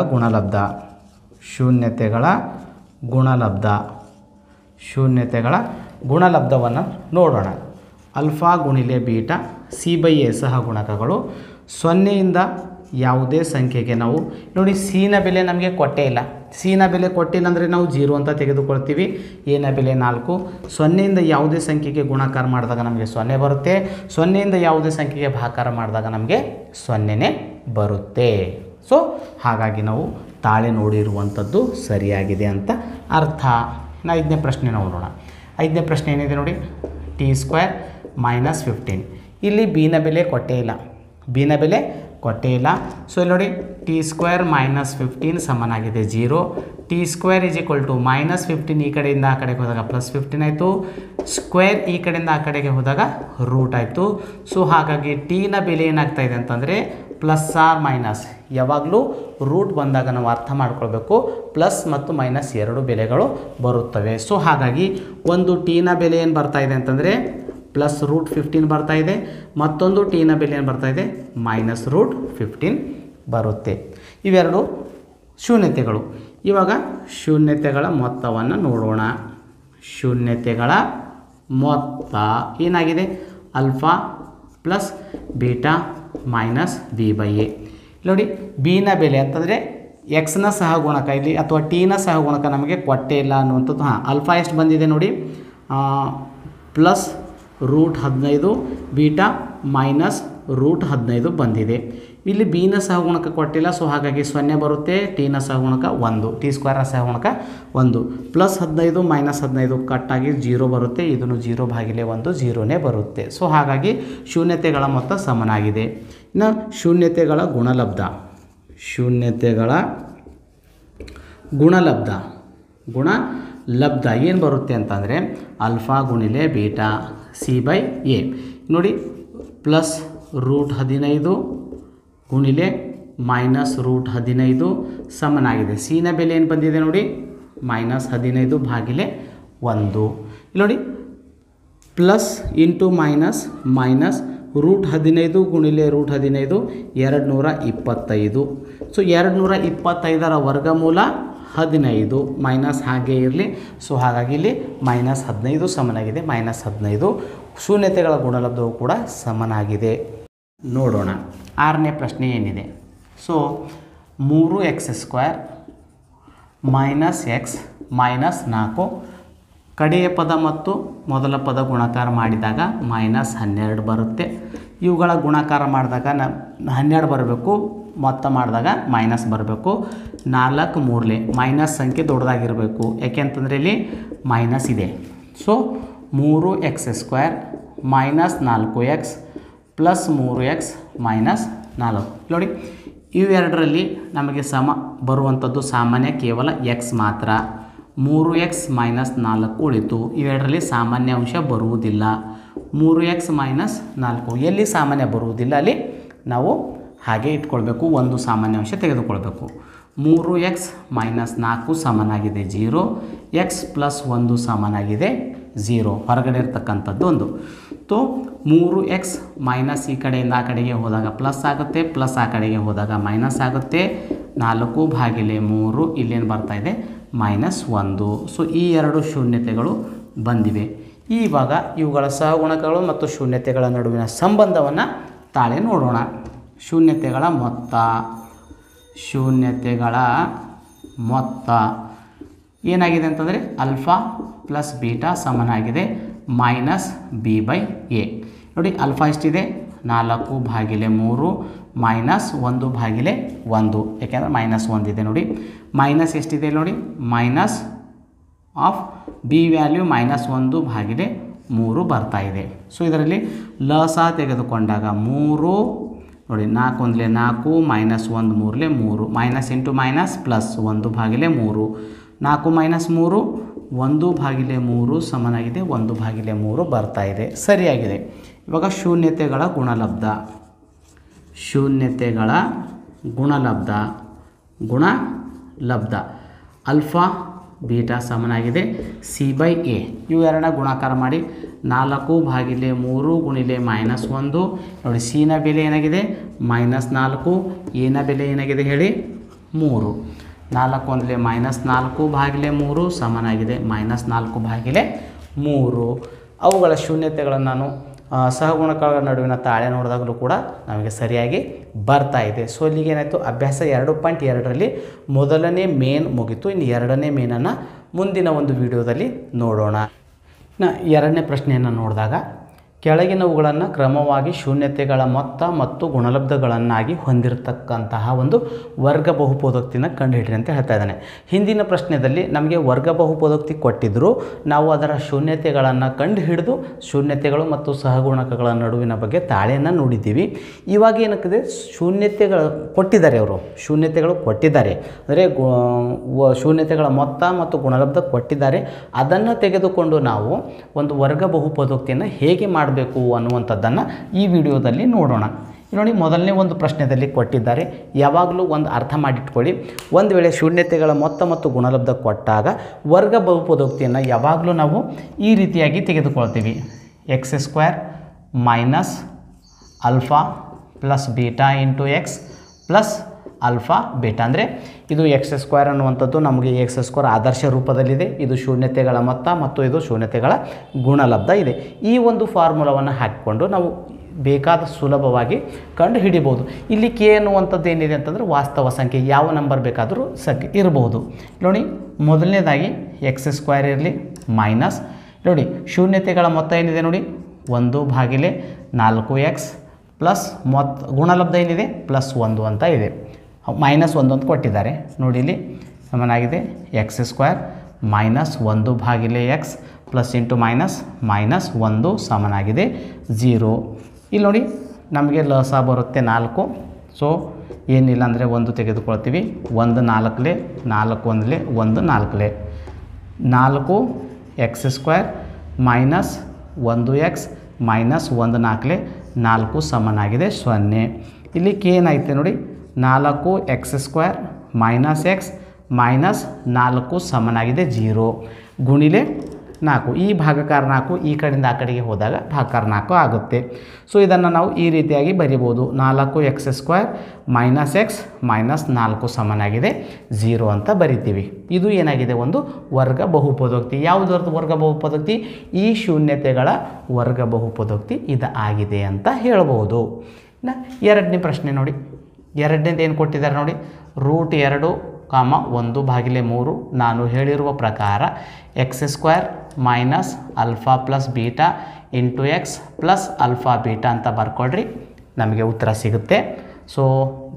ಗುಣಲಬ್ಧವನ್ನು ನೋಡೋಣ. ಆಲ್ಫಾ × ಬೀಟಾ c/a ಸಹಗುಣಕಗಳು 0ಯಿಂದ ಯಾವುದೇ ಸಂಖ್ಯೆಗೆ ನಾವು ನೋಡಿ ಸಿನ ಬೆಲೆ ನಮಗೆ ಕೊಟ್ಟೇ ಇಲ್ಲ. ಸಿನ ಬೆಲೆ ಕೊಟ್ಟಿಲ್ಲ ಅಂದರೆ ನಾವು 0 ಅಂತ ತೆಗೆದುಕೊಳ್ತೀವಿ. ಎನ ಬೆಲೆ 4. 0ಯಿಂದ ಯಾವುದೇ ಸಂಖ್ಯೆಗೆ ಗುಣಾಕಾರ ಮಾಡಿದಾಗ ನಮಗೆ 0 ಬರುತ್ತೆ. 0ಯಿಂದ ಯಾವುದೇ ಸಂಖ್ಯೆಗೆ ಭಾಗಾಕಾರ ಮಾಡಿದಾಗ ನಮಗೆ 0ನೇ ಬರುತ್ತೆ. ಸೊ ಹಾಗಾಗಿ ನಾವು ತಾಳೆ ನೋಡಿರುವಂಥದ್ದು ಸರಿಯಾಗಿದೆ ಅಂತ ಅರ್ಥ. 5ನೇ ಪ್ರಶ್ನೆ ನೋಡೋಣ. 5ನೇ ಪ್ರಶ್ನೆ ಏನಿದೆ ನೋಡಿ t² -15. ಇಲ್ಲಿ ಬಿನ ಬೆಲೆ ಕೊಟ್ಟೇ ಇಲ್ಲ, ಬಿನ ಬೆಲೆ ಕೊಟ್ಟೇ ಇಲ್ಲ. ಸೊ ಇಲ್ಲಿ ನೋಡಿ t² -15 ಸಮನಾಗಿದೆ 0. t² -15 ಈ ಕಡೆಯಿಂದ ಆ ಕಡೆಗೆ ಹೋದಾಗ +15 ಆಯಿತು. ಸ್ಕ್ವೇರ್ ಈ ಕಡೆಯಿಂದ ಆ ಕಡೆಗೆ ಹೋದಾಗ ರೂಟ್ ಆಯಿತು. ಸೊ ಹಾಗಾಗಿ ಟಿನ ಬೆಲೆ ಏನಾಗ್ತಾ ಇದೆ ಅಂತಂದರೆ ಪ್ಲಸ್ ಆರ್ ಮೈನಸ್, ಯಾವಾಗಲೂ ರೂಟ್ ಬಂದಾಗ ನಾವು ಅರ್ಥ ಮಾಡ್ಕೊಳ್ಬೇಕು ಪ್ಲಸ್ ಮತ್ತು ಮೈನಸ್ ಎರಡು ಬೆಲೆಗಳು ಬರುತ್ತವೆ. ಸೊ ಹಾಗಾಗಿ ಒಂದು ಟಿನ ಬೆಲೆ ಏನು ಬರ್ತಾ ಇದೆ ಅಂತಂದರೆ +√15 ಬರ್ತಾ ಇದೆ, ಮತ್ತೊಂದು ಟಿನ ಬೆಲೆ ಏನು ಬರ್ತಾ ಇದೆ -√15 ಬರುತ್ತೆ. ಇವೆರಡು ಶೂನ್ಯತೆಗಳು. ಇವಾಗ ಶೂನ್ಯತೆಗಳ ಮೊತ್ತವನ್ನು ನೋಡೋಣ. ಶೂನ್ಯತೆಗಳ ಮೊತ್ತ ಏನಾಗಿದೆ alpha plus beta minus b/a. ನೋಡಿ ಬಿನ ಬೆಲೆ ಅಂತಂದರೆ ಎಕ್ಸ್ನ ಸಹಗುಣಕ ಇಲ್ಲಿ ಅಥವಾ ಟಿನ ಸಹಗುಣಕ ನಮಗೆ ಕೊಟ್ಟೇ ಇಲ್ಲ ಅನ್ನುವಂಥದ್ದು. ಆಲ್ಫಾ ಎಷ್ಟು ಬಂದಿದೆ ನೋಡಿ, +√15 ಬೀಟಾ -√15 ಬಂದಿದೆ. ಇಲ್ಲಿ ಬಿನ ಸಹಗುಣಕ ಕೊಟ್ಟಿಲ್ಲ, ಸೊ ಹಾಗಾಗಿ 0 ಬರುತ್ತೆ. ಟಿನ ಸಹಗುಣಕ 1, t² ಸಹಗುಣಕ 1, +15 -15 ಕಟ್ಟಾಗಿ 0 ಬರುತ್ತೆ. ಇದನ್ನು 0/1 0ನೇ ಬರುತ್ತೆ. ಸೊ ಹಾಗಾಗಿ ಶೂನ್ಯತೆಗಳ ಮೊತ್ತ ಸಮನಾಗಿದೆ. ಇನ್ನು ಶೂನ್ಯತೆಗಳ ಗುಣಲಬ್ಧ, ಶೂನ್ಯತೆಗಳ ಗುಣಲಬ್ಧ ಏನು ಬರುತ್ತೆ ಅಂತಂದರೆ ಆಲ್ಫಾ ಗುಣಿಲೆ ಬೀಟಾ c/a. ನೋಡಿ +√15 ಗುಣಿಲೆ -√15 ಸಮನಾಗಿದೆ. ಸಿನ ಬೆಲೆ ಏನು ಬಂದಿದೆ ನೋಡಿ -15/1. ಇಲ್ಲಿ ನೋಡಿ ಪ್ಲಸ್ ಇಂಟು ಮೈನಸ್ -√15 ಗುಣಿಲೆ √15 225. ಸೊ 225ರ ವರ್ಗಮೂಲ 15 ಮೈನಸ್ ಹಾಗೆ ಇರಲಿ. ಸೊ ಹಾಗಾಗಿ ಇಲ್ಲಿ -15 ಸಮನಾಗಿದೆ, -15. ಶೂನ್ಯತೆಗಳ ಗುಣಲಬ್ಧವು ಕೂಡ ಸಮನಾಗಿದೆ. ನೋಡೋಣ 6ನೇ ಪ್ರಶ್ನೆ ಏನಿದೆ. ಸೊ 3x² - x -4 ಕಡೆಯ ಪದ ಮತ್ತು ಮೊದಲ ಪದ ಗುಣಾಕಾರ ಮಾಡಿದಾಗ -12 ಬರುತ್ತೆ. ಇವುಗಳ ಗುಣಾಕಾರ ಮಾಡಿದಾಗ 12 ಬರಬೇಕು, ಮೊತ್ತ ಮಾಡಿದಾಗ ಮೈನಸ್ ಬರಬೇಕು. 4 ಮೂರಲೆ ಮೈನಸ್ ಸಂಖ್ಯೆ ದೊಡ್ಡದಾಗಿರಬೇಕು, ಯಾಕೆಂತಂದರೆ ಇಲ್ಲಿ ಮೈನಸ್ ಇದೆ. So 3x² - 4x + 3x - 4. ನೋಡಿ ಇವೆರಡರಲ್ಲಿ ನಮಗೆ ಸಮ ಬರುವಂಥದ್ದು ಸಾಮಾನ್ಯ ಕೇವಲ x ಮಾತ್ರ. 3x - 4 ಉಳಿತು. ಇವೆರಡರಲ್ಲಿ ಸಾಮಾನ್ಯ ಅಂಶ ಬರುವುದಿಲ್ಲ. 3x - 4 ಎಲ್ಲಿ ಸಾಮಾನ್ಯ ಬರುವುದಿಲ್ಲ ಅಲ್ಲಿ ನಾವು ಹಾಗೆ ಇಟ್ಕೊಳ್ಬೇಕು, ಒಂದು ಸಾಮಾನ್ಯ ಅಂಶ ತೆಗೆದುಕೊಳ್ಬೇಕು. 3x - 4 ಸಮನಾಗಿದೆ 0, x + 1 ಸಮನಾಗಿದೆ 0, ಹೊರಗಡೆ ಇರ್ತಕ್ಕಂಥದ್ದು ಒಂದು. ತೋ 3x ಮೈನಸ್ ಈ ಕಡೆಯಿಂದ ಆ ಕಡೆಗೆ ಹೋದಾಗ ಪ್ಲಸ್ ಆಗುತ್ತೆ, ಪ್ಲಸ್ ಆ ಕಡೆಗೆ ಹೋದಾಗ ಮೈನಸ್ ಆಗುತ್ತೆ. 4/3 ಇಲ್ಲೇನು ಬರ್ತಾ ಇದೆ -1. ಸೊ ಈ ಎರಡು ಶೂನ್ಯತೆಗಳು ಬಂದಿವೆ. ಇವಾಗ ಇವುಗಳ ಸಹಗುಣಕಗಳು ಮತ್ತು ಶೂನ್ಯತೆಗಳ ನಡುವಿನ ಸಂಬಂಧವನ್ನು ತಾಳೆ ನೋಡೋಣ. ಶೂನ್ಯತೆಗಳ ಮೊತ್ತ ಏನಾಗಿದೆ ಅಂತಂದರೆ ಆಲ್ಫಾ ಪ್ಲಸ್ ಬೀಟಾ ಸಮನಾಗಿದೆ -b/a. ನೋಡಿ ಆಲ್ಫಾ ಎಷ್ಟಿದೆ 4/3 -1/1, ಯಾಕೆಂದರೆ -1 ಇದೆ ನೋಡಿ. ಮೈನಸ್ ಎಷ್ಟಿದೆ ನೋಡಿ ಮೈನಸ್ ಆಫ್ ಬಿ ವ್ಯಾಲ್ಯೂ -1/3 ಬರ್ತಾ ಇದೆ. ಸೊ ಇದರಲ್ಲಿ ಲಸ ತೆಗೆದುಕೊಂಡಾಗ 3 ನೋಡಿ 4 1 4 -1 3 3 ಮೈನಸ್ ಇಂಟು ಮೈನಸ್ ಪ್ಲಸ್ 1/3 4 -3 1/3 ಸಮನಾಗಿದೆ 1/3 ಬರ್ತಾ ಇದೆ, ಸರಿಯಾಗಿದೆ. ಇವಾಗ ಶೂನ್ಯತೆಗಳ ಗುಣಲಬ್ಧ ಆಲ್ಫಾ ಬೀಟಾ ಸಮನಾಗಿದೆ c/a. ಇವೆರಡನ್ನ ಗುಣಾಕಾರ ಮಾಡಿ 4/3 ಗುಣಿಲೆ -1. ನೋಡಿ ಸಿನ ಬೆಲೆ ಏನಾಗಿದೆ -4, ಎನ ಬೆಲೆ ಏನಾಗಿದೆ ಹೇಳಿ 3. 4 1 -4/3 ಸಮನಾಗಿದೆ -4/3. ಅವುಗಳ ಶೂನ್ಯತೆಗಳನ್ನು ನಾನು ಸಹಗುಣಕಗಳ ನಡುವಿನ ತಾಳೆ ನೋಡಿದಾಗಲೂ ಕೂಡ ನಮಗೆ ಸರಿಯಾಗಿ ಬರ್ತಾ ಇದೆ. ಸೊ ಇಲ್ಲಿಗೆ ಏನಾಯಿತು, ಅಭ್ಯಾಸ 2.2ರಲ್ಲಿ ಮೊದಲನೇ ಮೇನ್ ಮುಗಿತು. ಇನ್ನು ಎರಡನೇ ಮೇನನ್ನು ಮುಂದಿನ ಒಂದು ವಿಡಿಯೋದಲ್ಲಿ ನೋಡೋಣ. ಎರಡನೇ ಪ್ರಶ್ನೆಯನ್ನು ನೋಡಿದಾಗ ಕೆಳಗಿನವುಗಳನ್ನು ಕ್ರಮವಾಗಿ ಶೂನ್ಯತೆಗಳ ಮೊತ್ತ ಮತ್ತು ಗುಣಲಬ್ಧಗಳನ್ನಾಗಿ ಹೊಂದಿರತಕ್ಕಂತಹ ಒಂದು ವರ್ಗ ಬಹುಪದೋಕ್ತಿನ ಕಂಡುಹಿಡಿರಿ ಅಂತ ಹೇಳ್ತಾ ಇದ್ದಾನೆ. ಹಿಂದಿನ ಪ್ರಶ್ನೆಯಲ್ಲಿ ನಮಗೆ ವರ್ಗ ಬಹುಪದೋಕ್ತಿ ಕೊಟ್ಟಿದ್ದರು, ನಾವು ಅದರ ಶೂನ್ಯತೆಗಳನ್ನು ಕಂಡುಹಿಡಿದು ಶೂನ್ಯತೆಗಳು ಮತ್ತು ಸಹಗುಣಕಗಳ ನಡುವಿನ ಬಗ್ಗೆ ತಾಳೆಯನ್ನು ನೋಡಿದ್ದೀವಿ. ಇವಾಗ ಏನಕ್ಕಿದೆ, ಶೂನ್ಯತೆಗಳು ಕೊಟ್ಟಿದ್ದಾರೆ, ಅವರು ಶೂನ್ಯತೆಗಳು ಕೊಟ್ಟಿದ್ದಾರೆ ಅಂದರೆ ಶೂನ್ಯತೆಗಳ ಮೊತ್ತ ಮತ್ತು ಗುಣಲಬ್ಧ ಕೊಟ್ಟಿದ್ದಾರೆ. ಅದನ್ನು ತೆಗೆದುಕೊಂಡು ನಾವು ಒಂದು ವರ್ಗ ಬಹುಪದೋಕ್ತಿಯನ್ನು ಹೇಗೆ ಮಾಡಬೇಕು ಅನ್ನುವಂಥದ್ದನ್ನು ಈ ವಿಡಿಯೋದಲ್ಲಿ ನೋಡೋಣ. ನೋಡಿ, ಮೊದಲನೇ ಒಂದು ಪ್ರಶ್ನೆಯಲ್ಲಿ ಕೊಟ್ಟಿದ್ದಾರೆ. ಯಾವಾಗಲೂ ಒಂದು ಅರ್ಥ ಮಾಡಿಟ್ಕೊಳ್ಳಿ, ಒಂದು ವೇಳೆ ಶೂನ್ಯತೆಗಳ ಮೊತ್ತ ಮತ್ತು ಗುಣಲಬ್ಧ ಕೊಟ್ಟಾಗ ವರ್ಗ ಬಹುಪದೋಕ್ತಿಯನ್ನು ಯಾವಾಗಲೂ ನಾವು ಈ ರೀತಿಯಾಗಿ ತೆಗೆದುಕೊಳ್ತೀವಿ. X square minus alpha plus beta into x plus alpha beta. ಅಂದರೆ ಇದು ಎಕ್ಸ್ ಸ್ಕ್ವೇರ್ ಅನ್ನುವಂಥದ್ದು ನಮಗೆ ಎಕ್ಸ್ ಸ್ಕ್ವೇರ್ ಆದರ್ಶ ರೂಪದಲ್ಲಿದೆ. ಇದು ಶೂನ್ಯತೆಗಳ ಮೊತ್ತ ಮತ್ತು ಇದು ಶೂನ್ಯತೆಗಳ ಗುಣಲಬ್ಧ ಇದೆ. ಈ ಒಂದು ಫಾರ್ಮುಲಾವನ್ನು ಹಾಕಿಕೊಂಡು ನಾವು ಬೇಕಾದ ಸುಲಭವಾಗಿ ಕಂಡು ಹಿಡಿಬೋದು. ಇಲ್ಲಿ ಕೆ ಅನ್ನುವಂಥದ್ದು ಏನಿದೆ ಅಂತಂದರೆ ವಾಸ್ತವ ಸಂಖ್ಯೆ, ಯಾವ ನಂಬರ್ ಬೇಕಾದರೂ ಇರಬಹುದು. ನೋಡಿ, ಮೊದಲನೇದಾಗಿ ಎಕ್ಸ್ ಸ್ಕ್ವೇರ್ ಇರಲಿ ಮೈನಸ್, ನೋಡಿ ಶೂನ್ಯತೆಗಳ ಮೊತ್ತ ಏನಿದೆ ನೋಡಿ 1/4x ಪ್ಲಸ್ ಗುಣಲಬ್ಧ ಏನಿದೆ +1 ಅಂತ ಇದೆ. -1 ಅಂತ ಕೊಟ್ಟಿದ್ದಾರೆ. ನೋಡಿ ಇಲ್ಲಿ ಸಮನಾಗಿದೆ X square minus 1/x plus into minus 1 ಸಮನಾಗಿದೆ 0. ಇಲ್ಲಿ ನೋಡಿ ನಮಗೆ ಲಸ ಬರುತ್ತೆ 4. ಸೊ ಏನಿಲ್ಲ ಅಂದರೆ 1 ತೆಗೆದುಕೊಳ್ತೀವಿ. 1 4 4 1 1 4 4x square minus 1x minus 1 4 4 ಸಮನಾಗಿದೆ 0. ಇಲ್ಲಿ ಕೆ ಏನಾಯ್ತು ನೋಡಿ, 4x square minus x minus 4 ಸಮನಾಗಿದೆ 0 ಗುಣಿಲೆ 4. ಈ ಭಾಗಕಾರ 4 ಈ ಕಡೆಯಿಂದ ಆ ಕಡೆಗೆ ಹೋದಾಗ ಭಾಗಕಾರ 4 ಆಗುತ್ತೆ. ಸೊ ಇದನ್ನು ನಾವು ಈ ರೀತಿಯಾಗಿ ಬರಿಬೋದು. 4x square minus x minus 4 ಸಮನಾಗಿದೆ 0 ಅಂತ ಬರಿತೀವಿ. ಇದು ಏನಾಗಿದೆ, ಒಂದು ವರ್ಗ ಬಹುಪದೋಕ್ತಿ. ಯಾವುದರದ್ದು ವರ್ಗ ಬಹುಪದೋಕ್ತಿ? ಈ ಶೂನ್ಯತೆಗಳ ವರ್ಗ ಬಹುಪದೋಕ್ತಿ ಇದು ಆಗಿದೆ ಅಂತ ಹೇಳ್ಬೋದು. ಎರಡನೇ ಪ್ರಶ್ನೆ ನೋಡಿ, ಎರಡನೇದು ಏನು ಕೊಟ್ಟಿದ್ದಾರೆ ನೋಡಿ, √2, 1/3. ನಾನು ಹೇಳಿರುವ ಪ್ರಕಾರ X square minus alpha plus beta into x plus alpha beta ಅಂತ ಬರ್ಕೊಳ್ರಿ, ನಮಗೆ ಉತ್ತರ ಸಿಗುತ್ತೆ. ಸೊ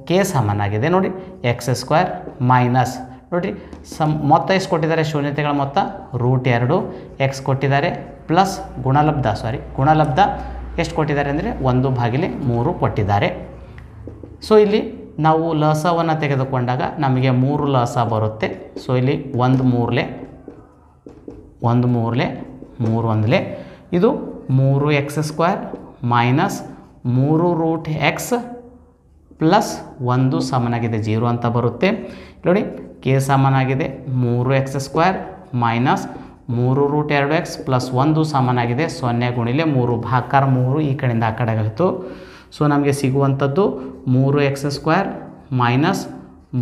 ಕೆ ಸಮನಾಗಿದೆ ನೋಡಿ ಎಕ್ಸ್ ಸ್ಕ್ವೇರ್ ಮೈನಸ್, ನೋಡಿರಿ ಮೊತ್ತ ಎಷ್ಟು ಕೊಟ್ಟಿದ್ದಾರೆ, ಶೂನ್ಯತೆಗಳ ಮೊತ್ತ √2, ಎಕ್ಸ್ ಕೊಟ್ಟಿದ್ದಾರೆ ಪ್ಲಸ್ ಗುಣಲಬ್ಧ ಎಷ್ಟು ಕೊಟ್ಟಿದ್ದಾರೆ ಅಂದರೆ 1/3 ಕೊಟ್ಟಿದ್ದಾರೆ. ಸೊ ಇಲ್ಲಿ ನಾವು ಲಸವನ್ನು ತೆಗೆದುಕೊಂಡಾಗ ನಮಗೆ 3 ಲಸ ಬರುತ್ತೆ. ಸೊ ಇಲ್ಲಿ 1 3 1 ಇದು 3x square minus 3√x plus 1 ಸಮನಾಗಿದೆ 0 ಅಂತ ಬರುತ್ತೆ. ನೋಡಿ ಕೆ ಸಮನಾಗಿದೆ 3x square minus 3√2x plus 1 ಸಮನಾಗಿದೆ 0 ಗುಣಿಲೆ 3 ಭಾಗಕಾರ 3 ಈ ಕಡೆಯಿಂದ ಆ ಕಡೆಗೆ ಆಯಿತು. ಸೊ ನಮಗೆ ಸಿಗುವಂಥದ್ದು 3x square minus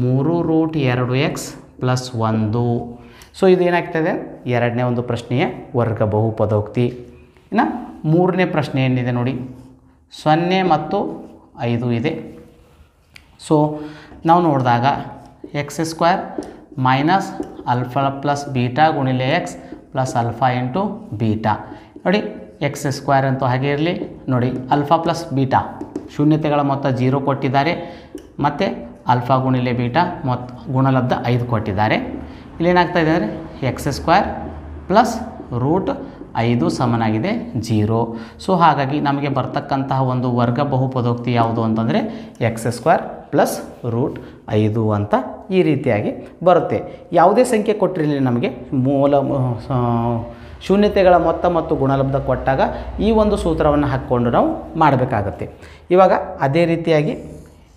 3√2x plus 1. So ಇದು ಏನಾಗ್ತದೆ, ಎರಡನೇ ಒಂದು ಪ್ರಶ್ನೆಯ ವರ್ಗ ಬಹುಪದೋಕ್ತಿ. ಇನ್ನು ಮೂರನೇ ಪ್ರಶ್ನೆ ಏನಿದೆ ನೋಡಿ, 0 ಮತ್ತು 5 ಇದೆ. ಸೊ ನಾವು ನೋಡಿದಾಗ x square minus alpha plus beta ಗುಣಿಲೆ x plus alpha into beta. ನೋಡಿ ಎಕ್ಸ್ ಸ್ಕ್ವೇರ್ ಅಂತೂ ಹಾಗೆ ಇರಲಿ. ನೋಡಿ ಅಲ್ಫಾ ಪ್ಲಸ್ ಬೀಟಾ ಶೂನ್ಯತೆಗಳ ಮೊತ್ತ 0 ಕೊಟ್ಟಿದ್ದಾರೆ, ಮತ್ತು ಅಲ್ಫಾ ಗುಣಿಲೆ ಬೀಟಾ ಗುಣಲಬ್ಧ 5 ಕೊಟ್ಟಿದ್ದಾರೆ. ಇಲ್ಲೇನಾಗ್ತಾಯಿದೆ ಅಂದರೆ ಎಕ್ಸ್ ಸ್ಕ್ವೇರ್ ಪ್ಲಸ್ √5 ಸಮನಾಗಿದೆ 0. ಸೊ ಹಾಗಾಗಿ ನಮಗೆ ಬರ್ತಕ್ಕಂತಹ ಒಂದು ವರ್ಗ ಬಹುಪದೋಕ್ತಿ ಯಾವುದು ಅಂತಂದರೆ ಎಕ್ಸ್ ಸ್ಕ್ವೇರ್ ಪ್ಲಸ್ √5 ಅಂತ ಈ ರೀತಿಯಾಗಿ ಬರುತ್ತೆ. ಯಾವುದೇ ಸಂಖ್ಯೆ ಕೊಟ್ಟಿರಲಿ ನಮಗೆ ಶೂನ್ಯತೆಗಳ ಮೊತ್ತ ಮತ್ತು ಗುಣಲಬ್ಧ ಕೊಟ್ಟಾಗ ಈ ಒಂದು ಸೂತ್ರವನ್ನು ಹಾಕ್ಕೊಂಡು ನಾವು ಮಾಡಬೇಕಾಗತ್ತೆ. ಇವಾಗ ಅದೇ ರೀತಿಯಾಗಿ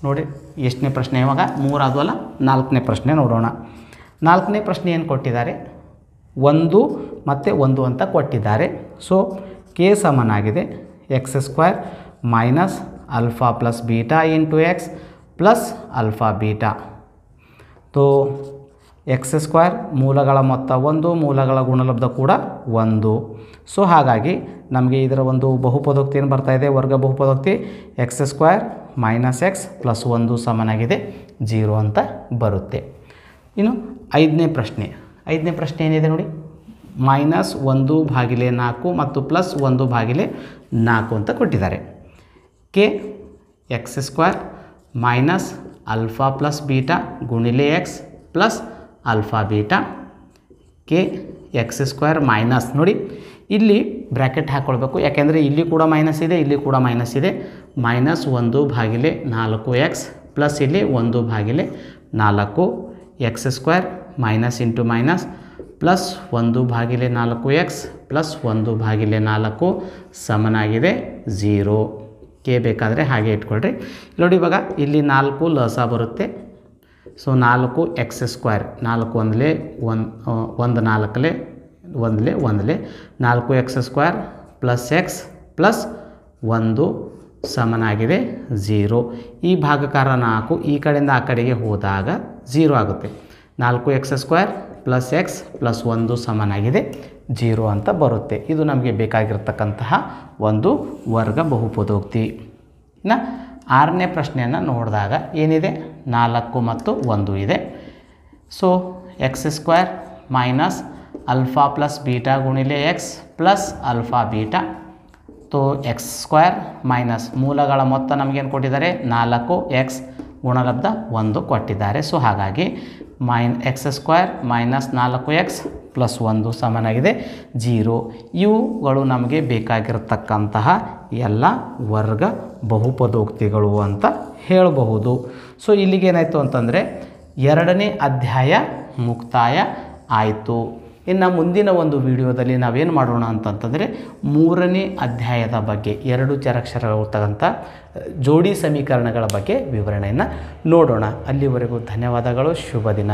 ನೋಡಿ ಎಷ್ಟನೇ ಪ್ರಶ್ನೆ, ಇವಾಗ 3 ಆದವಲ್ಲ, 4ನೇ ಪ್ರಶ್ನೆ ನೋಡೋಣ. 4ನೇ ಪ್ರಶ್ನೆ ಏನು ಕೊಟ್ಟಿದ್ದಾರೆ, 1 ಮತ್ತು 1 ಅಂತ ಕೊಟ್ಟಿದ್ದಾರೆ. ಸೊ ಕೆ ಸಮನಾಗಿದೆ X square minus alpha plus beta into x plus alpha beta. ತೋ ಎಕ್ಸ್ ಸ್ಕ್ವೇರ್ ಮೂಲಗಳ ಮೊತ್ತ 1, ಮೂಲಗಳ ಗುಣಲಬ್ಧ ಕೂಡ 1. ಸೊ ಹಾಗಾಗಿ ನಮಗೆ ಇದರ ಒಂದು ಬಹುಪದೋಕ್ತಿ ಏನು ಬರ್ತಾಯಿದೆ, ವರ್ಗ ಬಹುಪದೋಕ್ತಿ x square minus x plus 1 ಸಮನಾಗಿದೆ 0 ಅಂತ ಬರುತ್ತೆ. ಇನ್ನು 5ನೇ ಪ್ರಶ್ನೆ ಏನಿದೆ ನೋಡಿ, ಮೈನಸ್ 1/4 ಮತ್ತು ಪ್ಲಸ್ 1/4 ಅಂತ ಕೊಟ್ಟಿದ್ದಾರೆ. K x square minus alpha plus beta ಗುಣಿಲೆ x plus alpha beta k x square minus ನೋಡಿ ಇಲ್ಲಿ ಬ್ರ್ಯಾಕೆಟ್ ಹಾಕ್ಕೊಳ್ಬೇಕು, ಯಾಕೆಂದರೆ ಇಲ್ಲಿ ಕೂಡ ಮೈನಸ್ ಇದೆ, ಇಲ್ಲಿ ಕೂಡ ಮೈನಸ್ ಇದೆ. ಮೈನಸ್ 1/4 ಎಕ್ಸ್ ಪ್ಲಸ್ ಇಲ್ಲಿ 1/4 X square minus into minus plus 1/4 X plus 1/4 ಸಮನಾಗಿದೆ 0. ಕೆ ಬೇಕಾದರೆ ಹಾಗೆ ಇಟ್ಕೊಳ್ರಿ. ನೋಡಿ ಇವಾಗ ಇಲ್ಲಿ 4 ಲಸ ಬರುತ್ತೆ. ಸೊ 4 ಎಕ್ಸ್ ಸ್ಕ್ವೇರ್ 4 ಒಂದಲೇ 4 4 X square plus X plus 1 ಸಮನಾಗಿದೆ 0. ಈ ಭಾಗಕಾರ 4 ಈ ಕಡೆಯಿಂದ ಆ ಕಡೆಗೆ ಹೋದಾಗ 0 ಆಗುತ್ತೆ. 4 X square plus X plus 1 ಸಮನಾಗಿದೆ 0 ಅಂತ ಬರುತ್ತೆ. ಇದು ನಮಗೆ ಬೇಕಾಗಿರ್ತಕ್ಕಂತಹ ಒಂದು ವರ್ಗ ಬಹುಪದೋಕ್ತಿ. ಇನ್ನು 6ನೇ ಪ್ರಶ್ನೆಯನ್ನು ನೋಡಿದಾಗ ಏನಿದೆ 4 ಮತ್ತು 1 ಇದೆ. So x square minus alpha plus beta ಗುಣಿಲೆ ಎಕ್ಸ್ ಪ್ಲಸ್ ಅಲ್ಫಾ ಬೀಟಾ. ತೋ ಎಕ್ಸ್ ಸ್ಕ್ವೇರ್ ಮೈನಸ್ ಮೂಲಗಳ ಮೊತ್ತ ನಮಗೇನು ಕೊಟ್ಟಿದ್ದಾರೆ 4 ಎಕ್ಸ್ ಗುಣಲಬ್ಧ 1 ಕೊಟ್ಟಿದ್ದಾರೆ. ಸೊ ಹಾಗಾಗಿ X square minus 4 X plus 1 ಸಮನಾಗಿದೆ 0. ಇವುಗಳು ನಮಗೆ ಬೇಕಾಗಿರತಕ್ಕಂತಹ ಎಲ್ಲ ವರ್ಗ ಬಹುಪದೋಕ್ತಿಗಳು ಅಂತ ಹೇಳಬಹುದು. ಸೊ ಇಲ್ಲಿಗೇನಾಯಿತು ಅಂತಂದರೆ 2ನೇ ಅಧ್ಯಾಯ ಮುಕ್ತಾಯ ಆಯಿತು. ಇನ್ನು ಮುಂದಿನ ಒಂದು ವಿಡಿಯೋದಲ್ಲಿ ನಾವೇನು ಮಾಡೋಣ ಅಂತಂತಂದರೆ 3ನೇ ಅಧ್ಯಾಯದ ಬಗ್ಗೆ 2 ಚರಾಕ್ಷರಗಳಿರ್ತಕ್ಕಂಥ ಜೋಡಿ ಸಮೀಕರಣಗಳ ಬಗ್ಗೆ ವಿವರಣೆಯನ್ನು ನೋಡೋಣ. ಅಲ್ಲಿವರೆಗೂ ಧನ್ಯವಾದಗಳು. ಶುಭ ದಿನ.